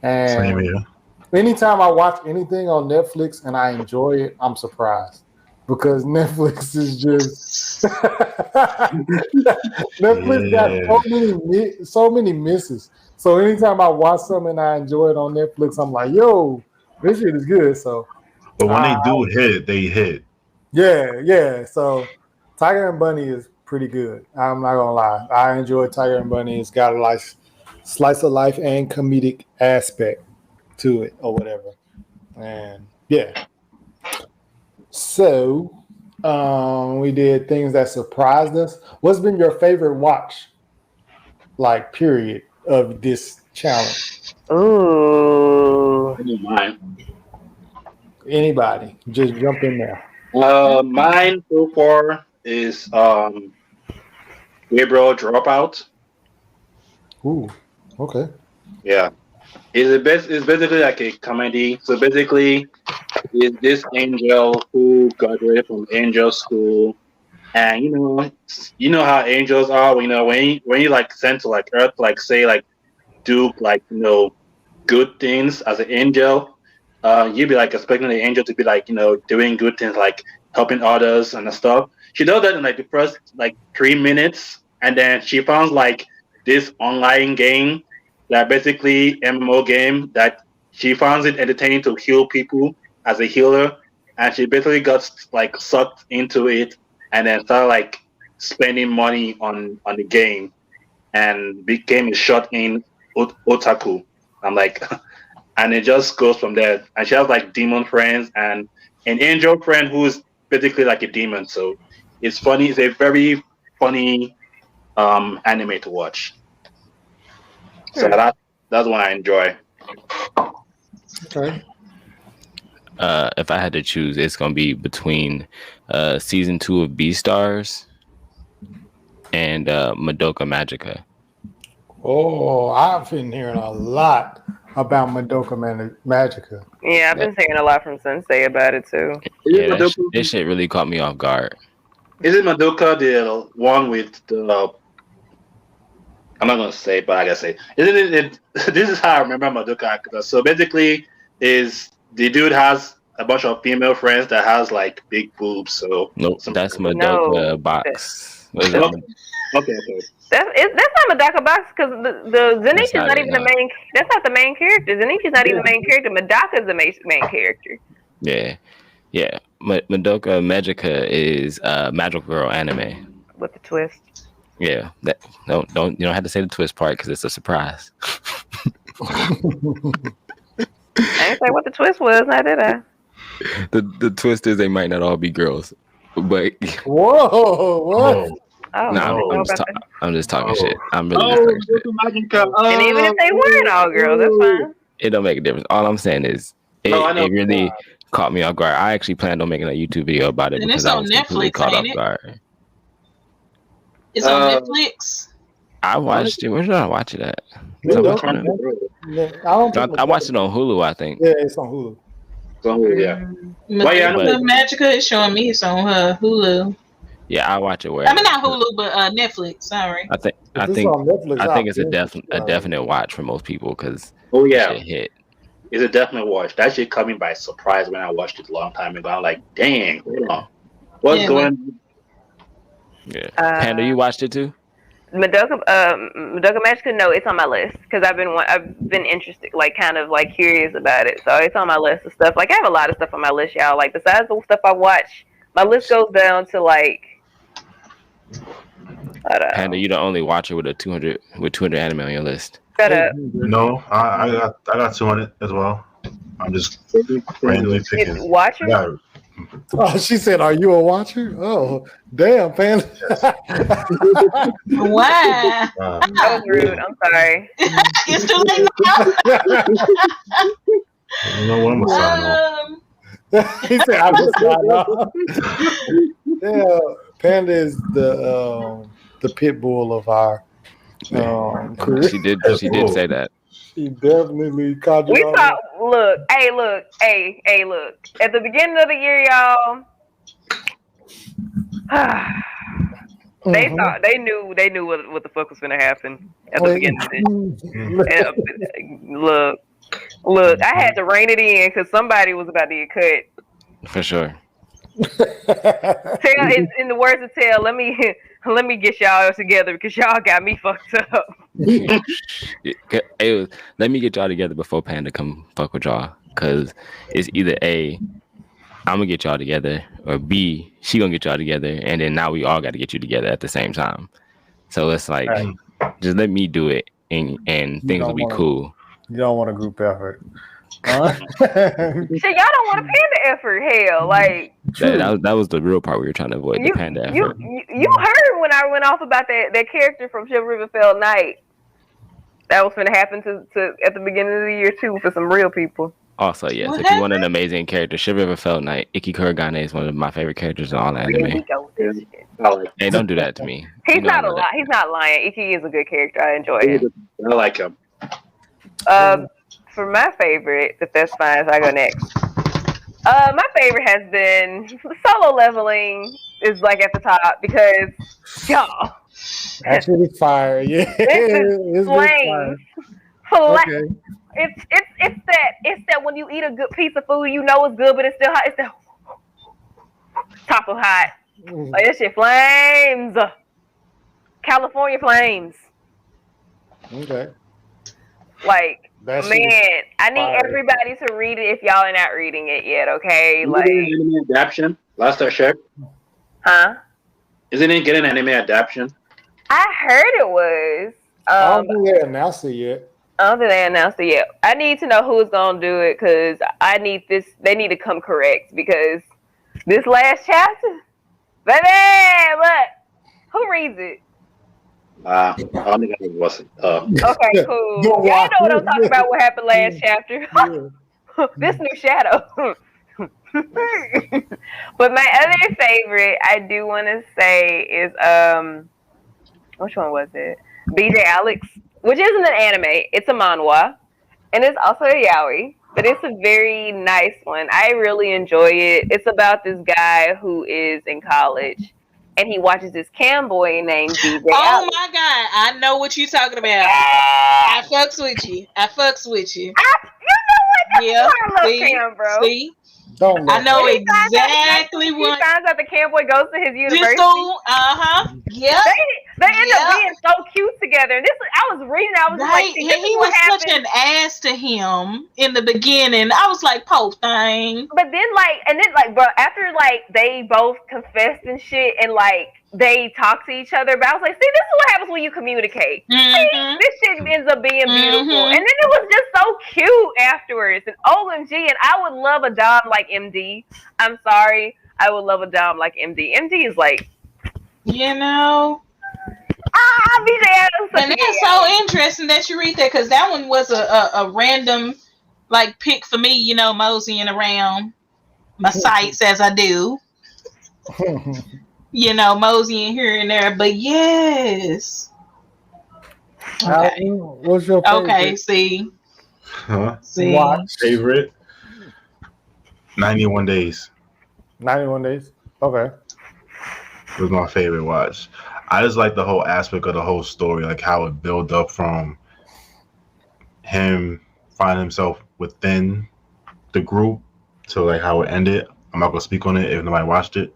Speaker 5: Same
Speaker 1: And
Speaker 5: here.
Speaker 1: anytime I watch anything on Netflix and I enjoy it, I'm surprised. Because Netflix is just Netflix got so many misses. So anytime I watch something and I enjoy it on Netflix, I'm like, yo, this shit is good. So
Speaker 5: But when they do hit, they hit.
Speaker 1: yeah. So Tiger and Bunny is pretty good. I'm not gonna lie. I enjoy Tiger and Bunny. It's got a nice slice of life and comedic aspect to it or whatever. And yeah. So we did things that surprised us. What's been your favorite watch, like period, of this challenge?
Speaker 2: ooh,
Speaker 3: I do mine.
Speaker 1: Anybody, just jump in there.
Speaker 3: Mine so far is Gabriel Dropout.
Speaker 1: Ooh, okay.
Speaker 3: Yeah. It's basically like a comedy. So basically, it's this angel who graduated from angel school, And you know how angels are. When you like sent to like Earth, like say like do like good things as an angel, you'd be like expecting the angel to be like doing good things like helping others and stuff. She does that in like the first like 3 minutes, and then she found like this online game that basically MMO game that she finds it entertaining to heal people as a healer, and she basically got like sucked into it, and then started like spending money on the game, and became a shot in otaku. I'm like, and it just goes from there. And she has like demon friends and an angel friend who's basically like a demon. So it's funny. It's a very funny anime to watch. So that's one I enjoy.
Speaker 1: Okay.
Speaker 4: If I had to choose, it's gonna be between season 2 of Beastars and Madoka Magica.
Speaker 1: Oh, I've been hearing a lot about Madoka Magica.
Speaker 2: Yeah, I've been hearing a lot from Sensei about it too.
Speaker 4: Yeah, that shit really caught me off guard.
Speaker 3: Is it Madoka the one with the? I'm not gonna say, but I gotta say, isn't it? This is how I remember Madoka. So basically, is the dude has a bunch of female friends that has like big boobs. So
Speaker 4: nope, that's Madoka Box. What is that?
Speaker 3: Okay.
Speaker 2: That's not Madoka Box because the Zenitsu's is not even the main. That's not the main character. Zenitsu's not even the main character. Madoka's the main character.
Speaker 4: Yeah. Madoka Magica is Magical Girl anime
Speaker 2: with the twist.
Speaker 4: Yeah, don't you don't have to say the twist part because it's a surprise.
Speaker 2: I didn't say what the twist was, now did I?
Speaker 4: The twist is they might not all be girls, but
Speaker 1: whoa, what?
Speaker 2: Oh,
Speaker 4: no, I'm just talking shit. I'm really just talking shit.
Speaker 2: And even if they weren't all girls, that's fine.
Speaker 4: It don't make a difference. All I'm saying is it really caught me off guard. I actually planned on making a YouTube video about it
Speaker 6: and
Speaker 4: because
Speaker 6: it's
Speaker 4: I was completely caught off guard.
Speaker 6: It's on Netflix.
Speaker 4: I watched it. Where did I watch it at?
Speaker 1: I
Speaker 4: watched it on Hulu, I think.
Speaker 1: Yeah, it's on Hulu.
Speaker 6: Magica is showing me it's on Hulu.
Speaker 4: Yeah, I watch it where.
Speaker 6: I mean, not Hulu, but Netflix. Sorry.
Speaker 4: I think it's a definite watch for most people because it hit.
Speaker 3: It's a definite watch. That shit caught me by surprise when I watched it a long time ago. I'm like, dang, what's going on?
Speaker 4: Yeah, Panda, you watched it too?
Speaker 2: Madoka Magica, no, it's on my list because I've been interested, like kind of like curious about it. So it's on my list of stuff. Like I have a lot of stuff on my list, y'all. Like besides the stuff I watch, my list goes down to like.
Speaker 4: Panda, you the only watcher with 200 anime on your list.
Speaker 2: Shut up.
Speaker 5: No, I got 200 as well. I'm just randomly picking.
Speaker 2: Watcher?
Speaker 5: Yeah.
Speaker 1: Oh, she said, "Are you a watcher?" Oh, damn, Panda.
Speaker 6: Wow.
Speaker 2: That was rude. I'm sorry.
Speaker 6: It's too late now.
Speaker 5: You know what I'm gonna sign off.
Speaker 1: He said, "I was sign off." Yeah, Panda is the pit bull of our career.
Speaker 4: She did say that.
Speaker 1: She definitely caught you.
Speaker 2: We thought, look. At the beginning of the year, y'all, they thought they knew what the fuck was gonna happen at the beginning of this. Look, I had to rein it in because somebody was about to get cut.
Speaker 4: For sure.
Speaker 2: Tell, in the words of Tell, let me get y'all together because y'all got me fucked up.
Speaker 4: Let me get y'all together before Panda come fuck with y'all, because it's either A, I'm gonna get y'all together, or B, she gonna get y'all together, and then now we all got to get you together at the same time. So it's like, just let me do it, and things will be cool.
Speaker 1: You don't want a group effort.
Speaker 2: Shit, y'all don't want a Panda effort. Hell, like
Speaker 4: that was the real part we were trying to avoid. The Panda effort.
Speaker 2: You heard when I went off about that character from Chivalry Fell Night. That was going to happen to at the beginning of the year too for some real people.
Speaker 4: Also, yes, if you want an amazing character, Chivalry Fell Night, Ikki Kurogane is one of my favorite characters in all anime. Hey, don't do that to me.
Speaker 2: He's not lying. Ikki is a good character. I enjoy him.
Speaker 3: I like him.
Speaker 2: For my favorite, if that's fine, if I go next. My favorite has been Solo Leveling is like at the top because y'all,
Speaker 1: Actually, fire. Yeah,
Speaker 2: this is
Speaker 1: it's been
Speaker 2: flames.
Speaker 1: fire. Okay.
Speaker 2: It's that when you eat a good piece of food, you know it's good, but it's still hot. It's the top of hot. Like this shit flames. California flames.
Speaker 1: Okay.
Speaker 2: Like,
Speaker 1: That shit is
Speaker 2: man, I need
Speaker 1: fire.
Speaker 2: everybody to read it if y'all are not reading it yet, okay?
Speaker 3: Is it
Speaker 2: Like,
Speaker 3: an anime adaptation? Last I checked.
Speaker 2: huh?
Speaker 3: Isn't it getting an anime adaptation?
Speaker 2: I heard it was.
Speaker 1: I don't think they announced it yet.
Speaker 2: I don't think they announced it yet. I need to know who's gonna do it because I need this. They need to come correct because this last chapter, baby, look, who reads it?
Speaker 3: I don't think I was.
Speaker 2: Okay, cool.
Speaker 1: Go
Speaker 2: Y'all
Speaker 1: watch
Speaker 2: know what I'm
Speaker 1: it.
Speaker 2: talking about. What happened last chapter?
Speaker 1: Yeah.
Speaker 2: This new shadow. But my other favorite, I do want to say is which one was it? BJ Alex, which isn't an anime. It's a manhwa, and it's also a yaoi, but it's a very nice one. I really enjoy it. It's about this guy who is in college, and he watches this cam boy named BJ
Speaker 6: Oh
Speaker 2: Alex.
Speaker 6: my god, I know what you're talking about. I fucks with you.
Speaker 2: You know what? That's
Speaker 6: Yeah.
Speaker 2: why I love
Speaker 6: See,
Speaker 2: Cam, bro.
Speaker 6: see,
Speaker 1: Don't
Speaker 6: I
Speaker 1: let
Speaker 6: know
Speaker 2: When he finds out-
Speaker 6: exactly
Speaker 2: He
Speaker 6: what.
Speaker 2: finds out the Cam boy goes to his
Speaker 6: This
Speaker 2: university.
Speaker 6: school, Yep.
Speaker 2: They end up
Speaker 6: Yep.
Speaker 2: being so cute together. And I was reading, I was
Speaker 6: Right,
Speaker 2: like, see,
Speaker 6: he
Speaker 2: this is
Speaker 6: was
Speaker 2: what
Speaker 6: such
Speaker 2: happened.
Speaker 6: an ass to him in the beginning. I was like, "Po thing."
Speaker 2: But then, bro, after they both confessed and shit, and they talked to each other. But I was like, see, this is what happens when you communicate.
Speaker 6: Mhm.
Speaker 2: This shit ends up being beautiful,
Speaker 6: Mhm.
Speaker 2: and then it was just so cute afterwards. And OMG, and I would love a dom like MD. I'm sorry, I would love a dom like MD. MD is like,
Speaker 6: You know,
Speaker 2: BJ Adams.
Speaker 6: and that's so interesting that you read that because that one was a random pick for me. You know, moseying around my sites as I do. You know, moseying here and there. But yes. Okay.
Speaker 1: What's your favorite?
Speaker 6: Okay. See.
Speaker 5: Huh?
Speaker 6: See.
Speaker 1: Watch
Speaker 5: Favorite? 91 Days
Speaker 1: 91 Days. Okay.
Speaker 5: was my favorite watch. I just like the whole aspect of the whole story, like how it built up from him finding himself within the group to like how it ended. I'm not gonna speak on it if nobody watched it.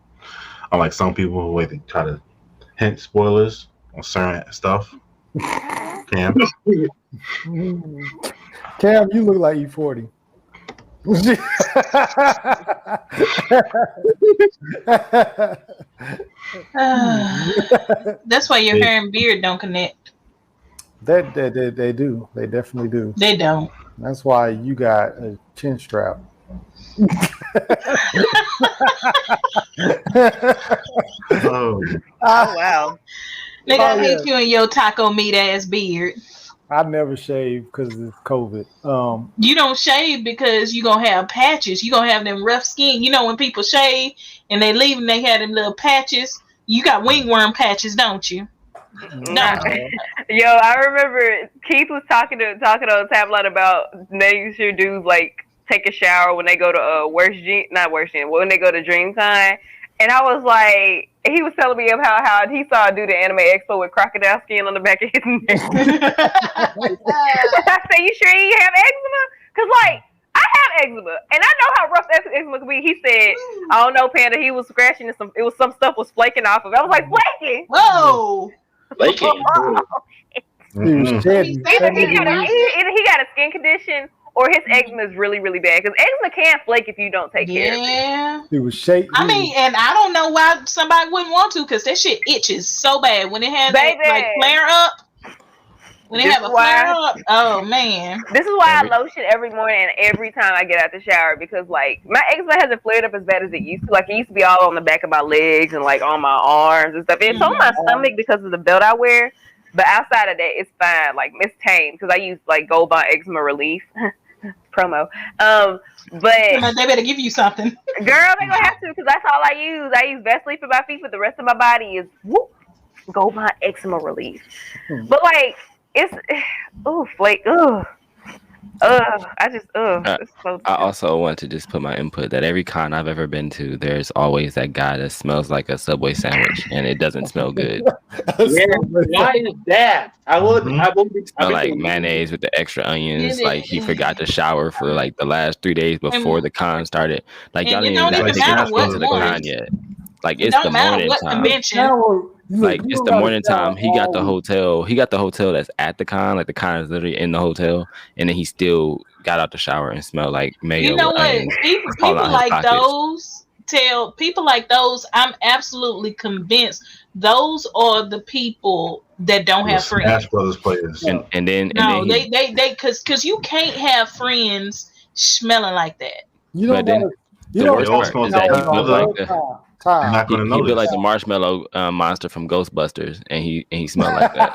Speaker 5: Unlike some people who they try to hint spoilers on certain stuff. Cam.
Speaker 1: Cam, you look like you 40.
Speaker 6: That's why your hair and beard don't connect.
Speaker 1: They do. They definitely do.
Speaker 6: They don't.
Speaker 1: That's why you got a chin strap.
Speaker 5: Oh,
Speaker 2: wow.
Speaker 6: Nigga, I
Speaker 1: Oh,
Speaker 6: hate you and your taco meat ass beard.
Speaker 1: I never shave because it's COVID.
Speaker 6: You don't shave because you gonna have patches. You gonna have them rough skin. You know when people shave and they leave and they have them little patches. You got wingworm patches, don't you? No.
Speaker 2: Yo, I remember Keith was talking on the tablet about making sure dudes take a shower when they go to when they go to Dreamtime. And I was like, he was telling me about how he saw a dude at Anime Expo with crocodile skin on the back of his neck. I said, you sure you have eczema? Because I have eczema, and I know how rough eczema can be. He said, I don't know, Panda. He was scratching and some stuff was flaking off of it. I was like, flaking?
Speaker 6: Whoa.
Speaker 3: Flaking.
Speaker 1: He was shedding.
Speaker 2: Either he got a skin condition or his eczema is really, really bad. Because eczema can flake if you don't take care of it.
Speaker 6: Yeah.
Speaker 1: He was shaking.
Speaker 6: I mean, and I don't know why somebody wouldn't want to, because that shit itches so bad when it has that flare up. When they have a flare up, oh man.
Speaker 2: This is why I lotion every morning and every time I get out the shower, because my eczema hasn't flared up as bad as it used to. It used to be all on the back of my legs and on my arms and stuff. It's on my stomach because of the belt I wear. But outside of that, it's fine. It's tame because I use Gold Bond Eczema Relief promo. But
Speaker 6: they better give you something.
Speaker 2: Girl, they gonna have to, because that's all I use. I use Vaseline for my feet, but the rest of my body is Gold Bond Eczema Relief. But it's flake. Ugh. It's so
Speaker 4: I also want to just put my input that every con I've ever been to, there's always that guy that smells like a Subway sandwich, and it doesn't smell good.
Speaker 3: Yeah, why is that?
Speaker 5: Mhm.
Speaker 3: I would be, I'd
Speaker 4: Smell
Speaker 3: be
Speaker 4: like
Speaker 3: thinking,
Speaker 4: mayonnaise with the extra onions. Like he
Speaker 6: And,
Speaker 4: forgot to shower for like the last 3 days before the con started. Like y'all
Speaker 6: and it
Speaker 4: didn't even
Speaker 6: don't
Speaker 4: have
Speaker 6: even
Speaker 4: to
Speaker 5: Like
Speaker 6: matter
Speaker 4: get
Speaker 6: what
Speaker 4: into the
Speaker 5: Stepbrother's
Speaker 4: con
Speaker 6: one.
Speaker 5: place.
Speaker 4: yet. Like
Speaker 6: It
Speaker 4: it's
Speaker 6: don't
Speaker 4: the
Speaker 6: matter
Speaker 4: morning
Speaker 6: what
Speaker 4: time.
Speaker 6: convention.
Speaker 4: Like it's the morning time. He got the hotel. He got the hotel that's at the con. Like the con is literally in the hotel, and then he still got out the shower and smelled like
Speaker 6: You
Speaker 4: mayo
Speaker 6: know
Speaker 4: with
Speaker 6: what?
Speaker 4: onions
Speaker 6: People
Speaker 4: falling
Speaker 6: people
Speaker 4: out his
Speaker 6: like
Speaker 4: pockets.
Speaker 6: those tell people like those. I'm absolutely convinced those are the people that don't
Speaker 5: The
Speaker 6: have
Speaker 5: Smash
Speaker 6: friends.
Speaker 5: Brothers players.
Speaker 4: And then
Speaker 6: No,
Speaker 4: he.
Speaker 6: they because you can't have friends smelling like that.
Speaker 1: You
Speaker 4: But
Speaker 1: don't
Speaker 4: then
Speaker 1: gotta. You
Speaker 4: the
Speaker 1: don't
Speaker 5: They
Speaker 4: worst
Speaker 5: all
Speaker 1: gotta
Speaker 4: part
Speaker 5: smell
Speaker 4: is that he
Speaker 1: smell
Speaker 4: built
Speaker 5: together.
Speaker 4: like
Speaker 1: all
Speaker 4: the
Speaker 1: the
Speaker 5: You're not gonna
Speaker 4: he built like
Speaker 5: notice.
Speaker 4: the marshmallow monster from Ghostbusters, and he smelled like that.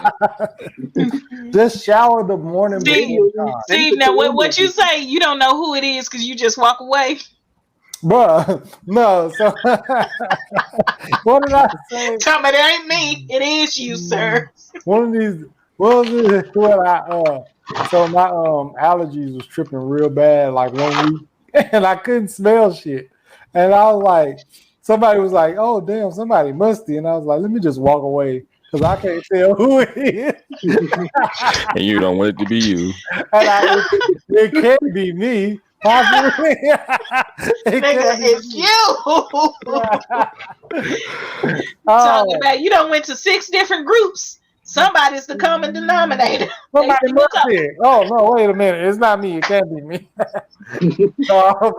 Speaker 1: time. Just shower the morning
Speaker 6: See,
Speaker 1: before time.
Speaker 6: see now what you say? You don't know who it is because you just walk away.
Speaker 1: Bruh, no. So what did I say?
Speaker 6: Tell me that ain't me. It is you, sir.
Speaker 1: One of these. What was it? What I So my allergies was tripping real bad like one week, and I couldn't smell shit. And I was like, somebody was like, "Oh damn, somebody musty," and I was like, "Let me just walk away because I can't tell who it is."
Speaker 4: And you don't want it to be you.
Speaker 1: And it can't be me, possibly. It
Speaker 6: Nigga,
Speaker 1: can't be
Speaker 6: it's
Speaker 1: me.
Speaker 6: you. Talking
Speaker 1: Oh,
Speaker 6: about you don't went to 6 different groups. Somebody's the common denominator.
Speaker 1: somebody
Speaker 6: They
Speaker 1: must
Speaker 6: still
Speaker 1: be. Oh no, wait a minute. It's not me. It can't be me. But my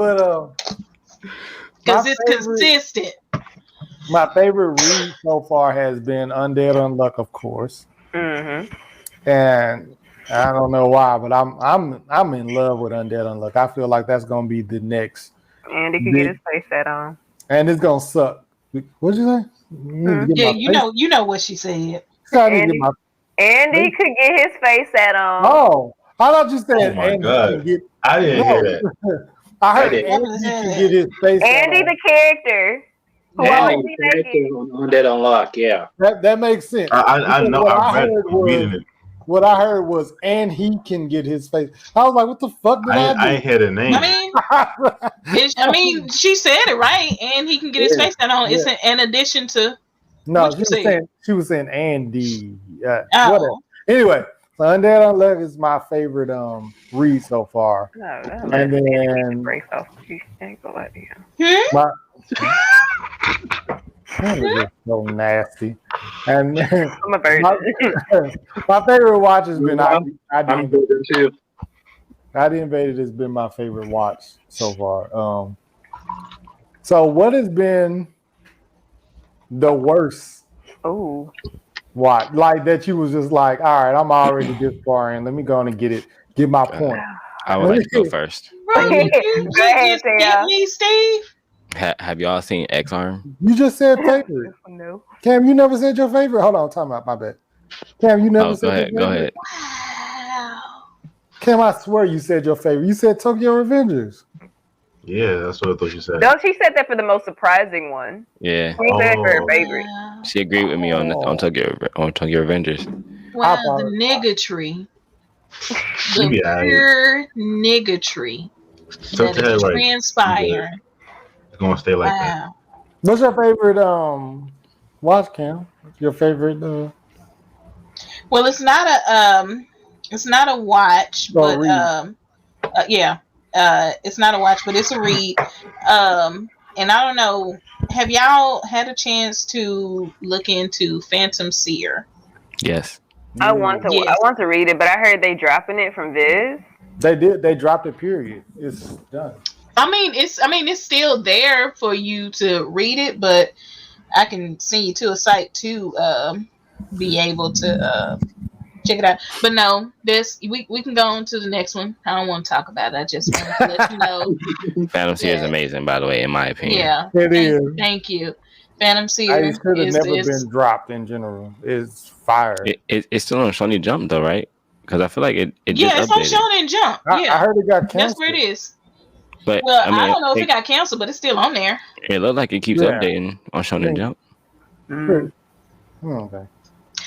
Speaker 6: because it's
Speaker 1: favorite,
Speaker 6: consistent.
Speaker 1: my favorite read so far has been Undead Unluck, of course,
Speaker 2: Mm-hmm.
Speaker 1: and I don't know why, but I'm in love with Undead Unluck. I feel like that's gonna be the next
Speaker 2: Andy could get
Speaker 1: big,
Speaker 2: his face set on.
Speaker 1: and it's gonna suck. What'd you say? You need to get
Speaker 6: Yeah,
Speaker 1: my face.
Speaker 6: you know what she said.
Speaker 1: I need to get my
Speaker 2: Andy could get his face set on.
Speaker 1: Oh, I thought you said
Speaker 5: Oh my
Speaker 1: Andy
Speaker 5: God.
Speaker 1: can get.
Speaker 5: I didn't hear
Speaker 1: No,
Speaker 5: that.
Speaker 1: I heard
Speaker 3: did.
Speaker 1: Andy can get his face.
Speaker 2: Andy, the character who
Speaker 6: Yeah.
Speaker 2: always
Speaker 3: And
Speaker 2: be
Speaker 3: the character
Speaker 2: naked.
Speaker 3: on Undead Unlock, yeah.
Speaker 1: That makes sense.
Speaker 5: I
Speaker 1: Because
Speaker 5: know.
Speaker 1: what
Speaker 5: I
Speaker 1: I
Speaker 5: read.
Speaker 1: heard
Speaker 5: I'm reading
Speaker 1: was
Speaker 5: it.
Speaker 1: what I heard was, and he can get his face. I was like, what the fuck did
Speaker 5: I
Speaker 1: I
Speaker 5: ain't hear the name.
Speaker 6: I mean, she said it right, and he can get his
Speaker 3: Yeah.
Speaker 6: face set on. It's
Speaker 1: Yeah.
Speaker 6: in addition to
Speaker 1: No,
Speaker 6: what you said.
Speaker 1: she was saying Andy. Whatever.
Speaker 6: Oh,
Speaker 1: Anyway, so Undead Unluck is my favorite read so far.
Speaker 2: No,
Speaker 1: And then
Speaker 2: break off. You ain't go like that.
Speaker 1: my that was just so nasty. And then
Speaker 2: I'm a virgin.
Speaker 1: my favorite watch has been
Speaker 3: I'm good too.
Speaker 1: ID Invaded has been my favorite watch so far. So what has been the worst
Speaker 2: Oh,
Speaker 1: watch? Like that you was just like, all right, I'm already this far in. Let me go on and get my point.
Speaker 4: I would like to go first.
Speaker 6: bro, you
Speaker 2: Go ahead,
Speaker 6: get
Speaker 2: Taya.
Speaker 6: me, Steve.
Speaker 4: Have y'all seen X Arm?
Speaker 1: You just said favorite.
Speaker 2: No.
Speaker 1: Cam, you never said your favorite. Hold on, time out. My bad. Cam, you never
Speaker 4: Oh,
Speaker 1: said
Speaker 4: go ahead.
Speaker 1: your
Speaker 4: Go
Speaker 1: favorite?
Speaker 4: ahead.
Speaker 6: Wow.
Speaker 1: Cam, I swear you said your favorite. You said Tokyo Revengers.
Speaker 5: Yeah, that's what I thought you said.
Speaker 2: No, she said that for the most surprising one.
Speaker 4: Yeah,
Speaker 2: She said for her
Speaker 5: Oh.
Speaker 2: favorite.
Speaker 6: Wow.
Speaker 4: she agreed with me on Tokyo Avengers.
Speaker 6: Wow,
Speaker 1: thought-
Speaker 6: the niggatry.
Speaker 5: She
Speaker 6: The
Speaker 5: be alright.
Speaker 6: pure niggatry
Speaker 5: Took
Speaker 6: that
Speaker 5: to her
Speaker 6: is
Speaker 5: right.
Speaker 6: transpiring.
Speaker 5: It's gonna stay like that.
Speaker 6: Wow.
Speaker 1: What's your favorite watch, Cam? Your favorite
Speaker 6: Well, it's not a watch,
Speaker 1: Oh,
Speaker 6: but
Speaker 1: read.
Speaker 6: yeah, it's not a watch, but it's a read. And I don't know, have y'all had a chance to look into Phantom Seer?
Speaker 4: Yes.
Speaker 2: I want
Speaker 6: Yes.
Speaker 2: to read it, but I heard they dropping it from Viz.
Speaker 1: They did. They dropped it. Period. It's done.
Speaker 6: I mean, it's still there for you to read it, but I can send you to a site to be able to check it out. But no, we can go on to the next one. I don't want to talk about it. I just want to let you know.
Speaker 4: Phantom Seer is
Speaker 6: Yeah.
Speaker 4: amazing, by the way, in my opinion.
Speaker 6: Yeah,
Speaker 1: It is.
Speaker 6: Thank you. Phantom Seer
Speaker 1: It should have
Speaker 6: is
Speaker 1: never been dropped in general. It's fire.
Speaker 4: It's still on Sony Jump though, right? Because I feel like it
Speaker 6: yeah,
Speaker 4: just
Speaker 6: it's on
Speaker 4: updated.
Speaker 6: Shonen Jump.
Speaker 1: I
Speaker 6: Yeah,
Speaker 1: heard it got canceled.
Speaker 6: that's where it is.
Speaker 4: But
Speaker 6: Well,
Speaker 4: I mean,
Speaker 6: I don't know if it got canceled, but it's still on there.
Speaker 4: it looked like it keeps
Speaker 1: Yeah.
Speaker 4: updating on Shonen Jump.
Speaker 1: Okay.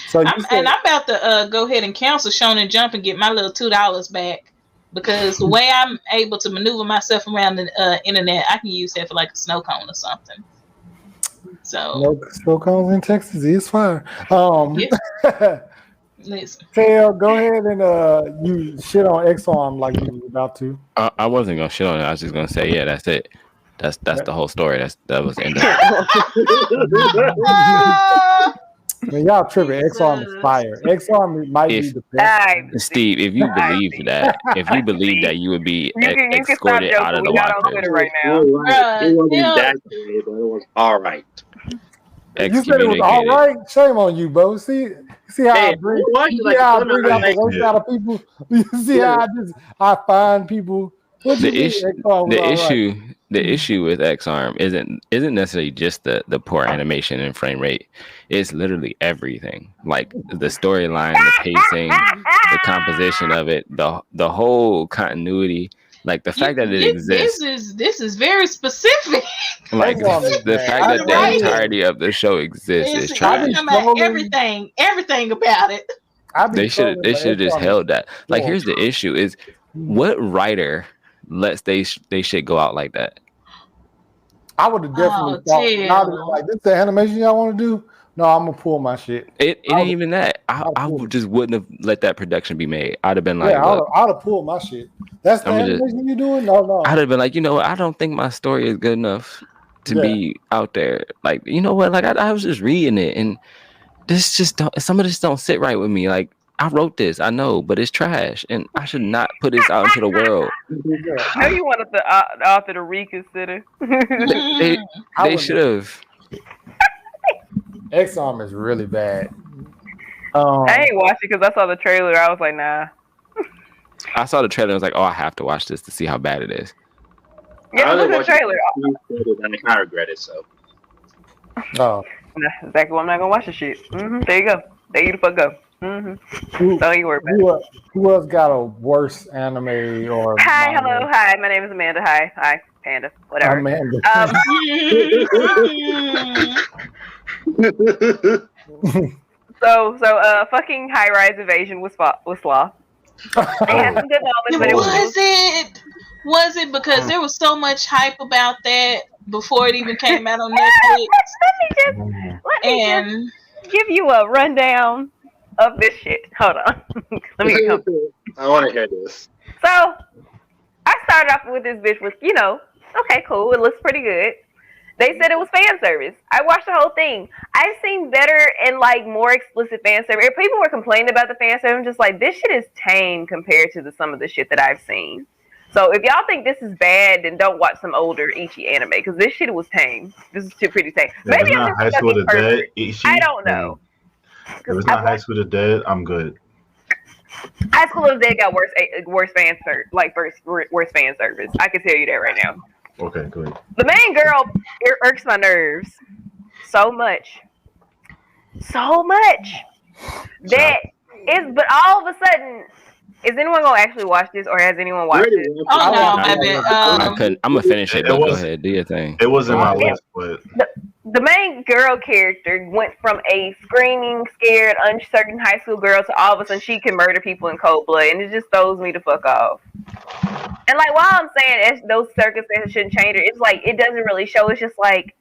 Speaker 1: So you
Speaker 6: I'm about to go ahead and cancel Shonen Jump and get my little $2 back. because the way I'm able to maneuver myself around the internet, I can use that for like a snow cone or something. So
Speaker 1: No snow cones in Texas is fine.
Speaker 6: yeah, listen.
Speaker 1: Tail, go ahead and you shit on X-Arm like you was about to.
Speaker 4: I wasn't gonna shit on it. I was just gonna say, yeah, that's it. That's the whole story. That was the end of it.
Speaker 1: Man, y'all tripping. X-Arm is
Speaker 6: Jesus.
Speaker 1: fire. X-Arm might be
Speaker 4: If-
Speaker 1: the best.
Speaker 2: Alright,
Speaker 4: Steve, if you believe that, you would be
Speaker 2: you can stop
Speaker 4: escorted out
Speaker 2: joking.
Speaker 4: of the
Speaker 2: We not on
Speaker 4: watcher.
Speaker 2: Twitter right now.
Speaker 3: All right. It wasn't
Speaker 6: Bruh,
Speaker 3: that great, but it was all right.
Speaker 1: You said it was all right. Shame on you, Bo. See how
Speaker 3: Hey,
Speaker 1: I bring,
Speaker 3: why you
Speaker 1: you see
Speaker 3: like
Speaker 1: how I
Speaker 3: to
Speaker 1: bring
Speaker 3: come
Speaker 1: out the
Speaker 3: out
Speaker 1: worst out of people. You see how I find people. What you
Speaker 4: The
Speaker 1: mean?
Speaker 4: issue,
Speaker 1: X-Arm was
Speaker 4: the
Speaker 1: all
Speaker 4: issue,
Speaker 1: right?
Speaker 4: the issue with X-Arm isn't necessarily just the poor animation and frame rate. It's literally everything, like the storyline, the pacing, the composition of it, the whole continuity, like the fact that it exists,
Speaker 6: this is very specific.
Speaker 4: like
Speaker 1: X-Arm is
Speaker 4: the
Speaker 1: bad.
Speaker 4: fact that the
Speaker 6: Right.
Speaker 4: entirety of the show exists
Speaker 6: It's
Speaker 4: is trash.
Speaker 6: talking about everything about it.
Speaker 4: They should have just held that. Like, here's the issue: is what writer lets they shit go out like that?
Speaker 1: I would have definitely thought. Y'all was like, this the animation y'all want to do? No, I'm gonna pull my shit.
Speaker 4: It ain't even that. I just wouldn't have let that production be made. I'd have been like,
Speaker 1: yeah, I'd have pulled my shit. That's the animation you doing? No.
Speaker 4: I'd have been like, you know what? I don't think my story is good enough to be out there. Like, you know what? Like, I was just reading it, and this just some of this don't sit right with me. Like, I wrote this, I know, but it's trash, and I should not put this out into the world.
Speaker 2: No, you wanted the author to reconsider.
Speaker 4: They should have.
Speaker 1: X-Arm is really bad.
Speaker 2: I ain't watched it because I saw the trailer. I was like, nah.
Speaker 4: I saw the trailer and was like, oh, I have to watch this to see how bad it is.
Speaker 2: Yeah, look at the trailer.
Speaker 3: And I regret it, so.
Speaker 1: Oh.
Speaker 2: That's exactly why I'm not gonna watch the shit. There you go. There you the fuck go. Don't you worry about it.
Speaker 1: Who else got a worse anime or?
Speaker 2: Hi, hello, hi. My name is Amanda. Hi, Panda. Whatever.
Speaker 1: Amanda.
Speaker 2: So, fucking high rise evasion was sloth. They had some good moments, but
Speaker 6: was it because there was so much hype about that before it even came out on Netflix?
Speaker 2: Let me just give you a rundown of this shit. Hold on. Let me come.
Speaker 3: I want to hear this.
Speaker 2: So, I started off with this bitch with, okay, cool. It looks pretty good. They said it was fan service. I watched the whole thing. I've seen better and like more explicit fan service. If people were complaining about the fan service, I'm just like, this shit is tame compared to some of the shit that I've seen. So if y'all think this is bad, then don't watch some older Ichi anime because this shit was tame. This is pretty tame.
Speaker 5: Yeah,
Speaker 2: Maybe I'm
Speaker 5: High School of the Dead.
Speaker 2: I don't know.
Speaker 5: If it's not High School of the Dead, I'm good.
Speaker 2: High School of the Dead got worse fan service, worse fan service. I can tell you that right now.
Speaker 5: Okay, good.
Speaker 2: The main girl irks my nerves so much that is. But all of a sudden, is anyone gonna actually watch this, or has anyone watched it?
Speaker 6: Oh no, I bet.
Speaker 4: I'm gonna finish it. Go ahead, do your thing.
Speaker 5: It wasn't my list, but
Speaker 2: the main girl character went from a screaming, scared, uncertain high school girl to all of a sudden she can murder people in cold blood, and it just throws me the fuck off. And like, while I'm saying those circumstances shouldn't change it, it's like it doesn't really show. It's just like,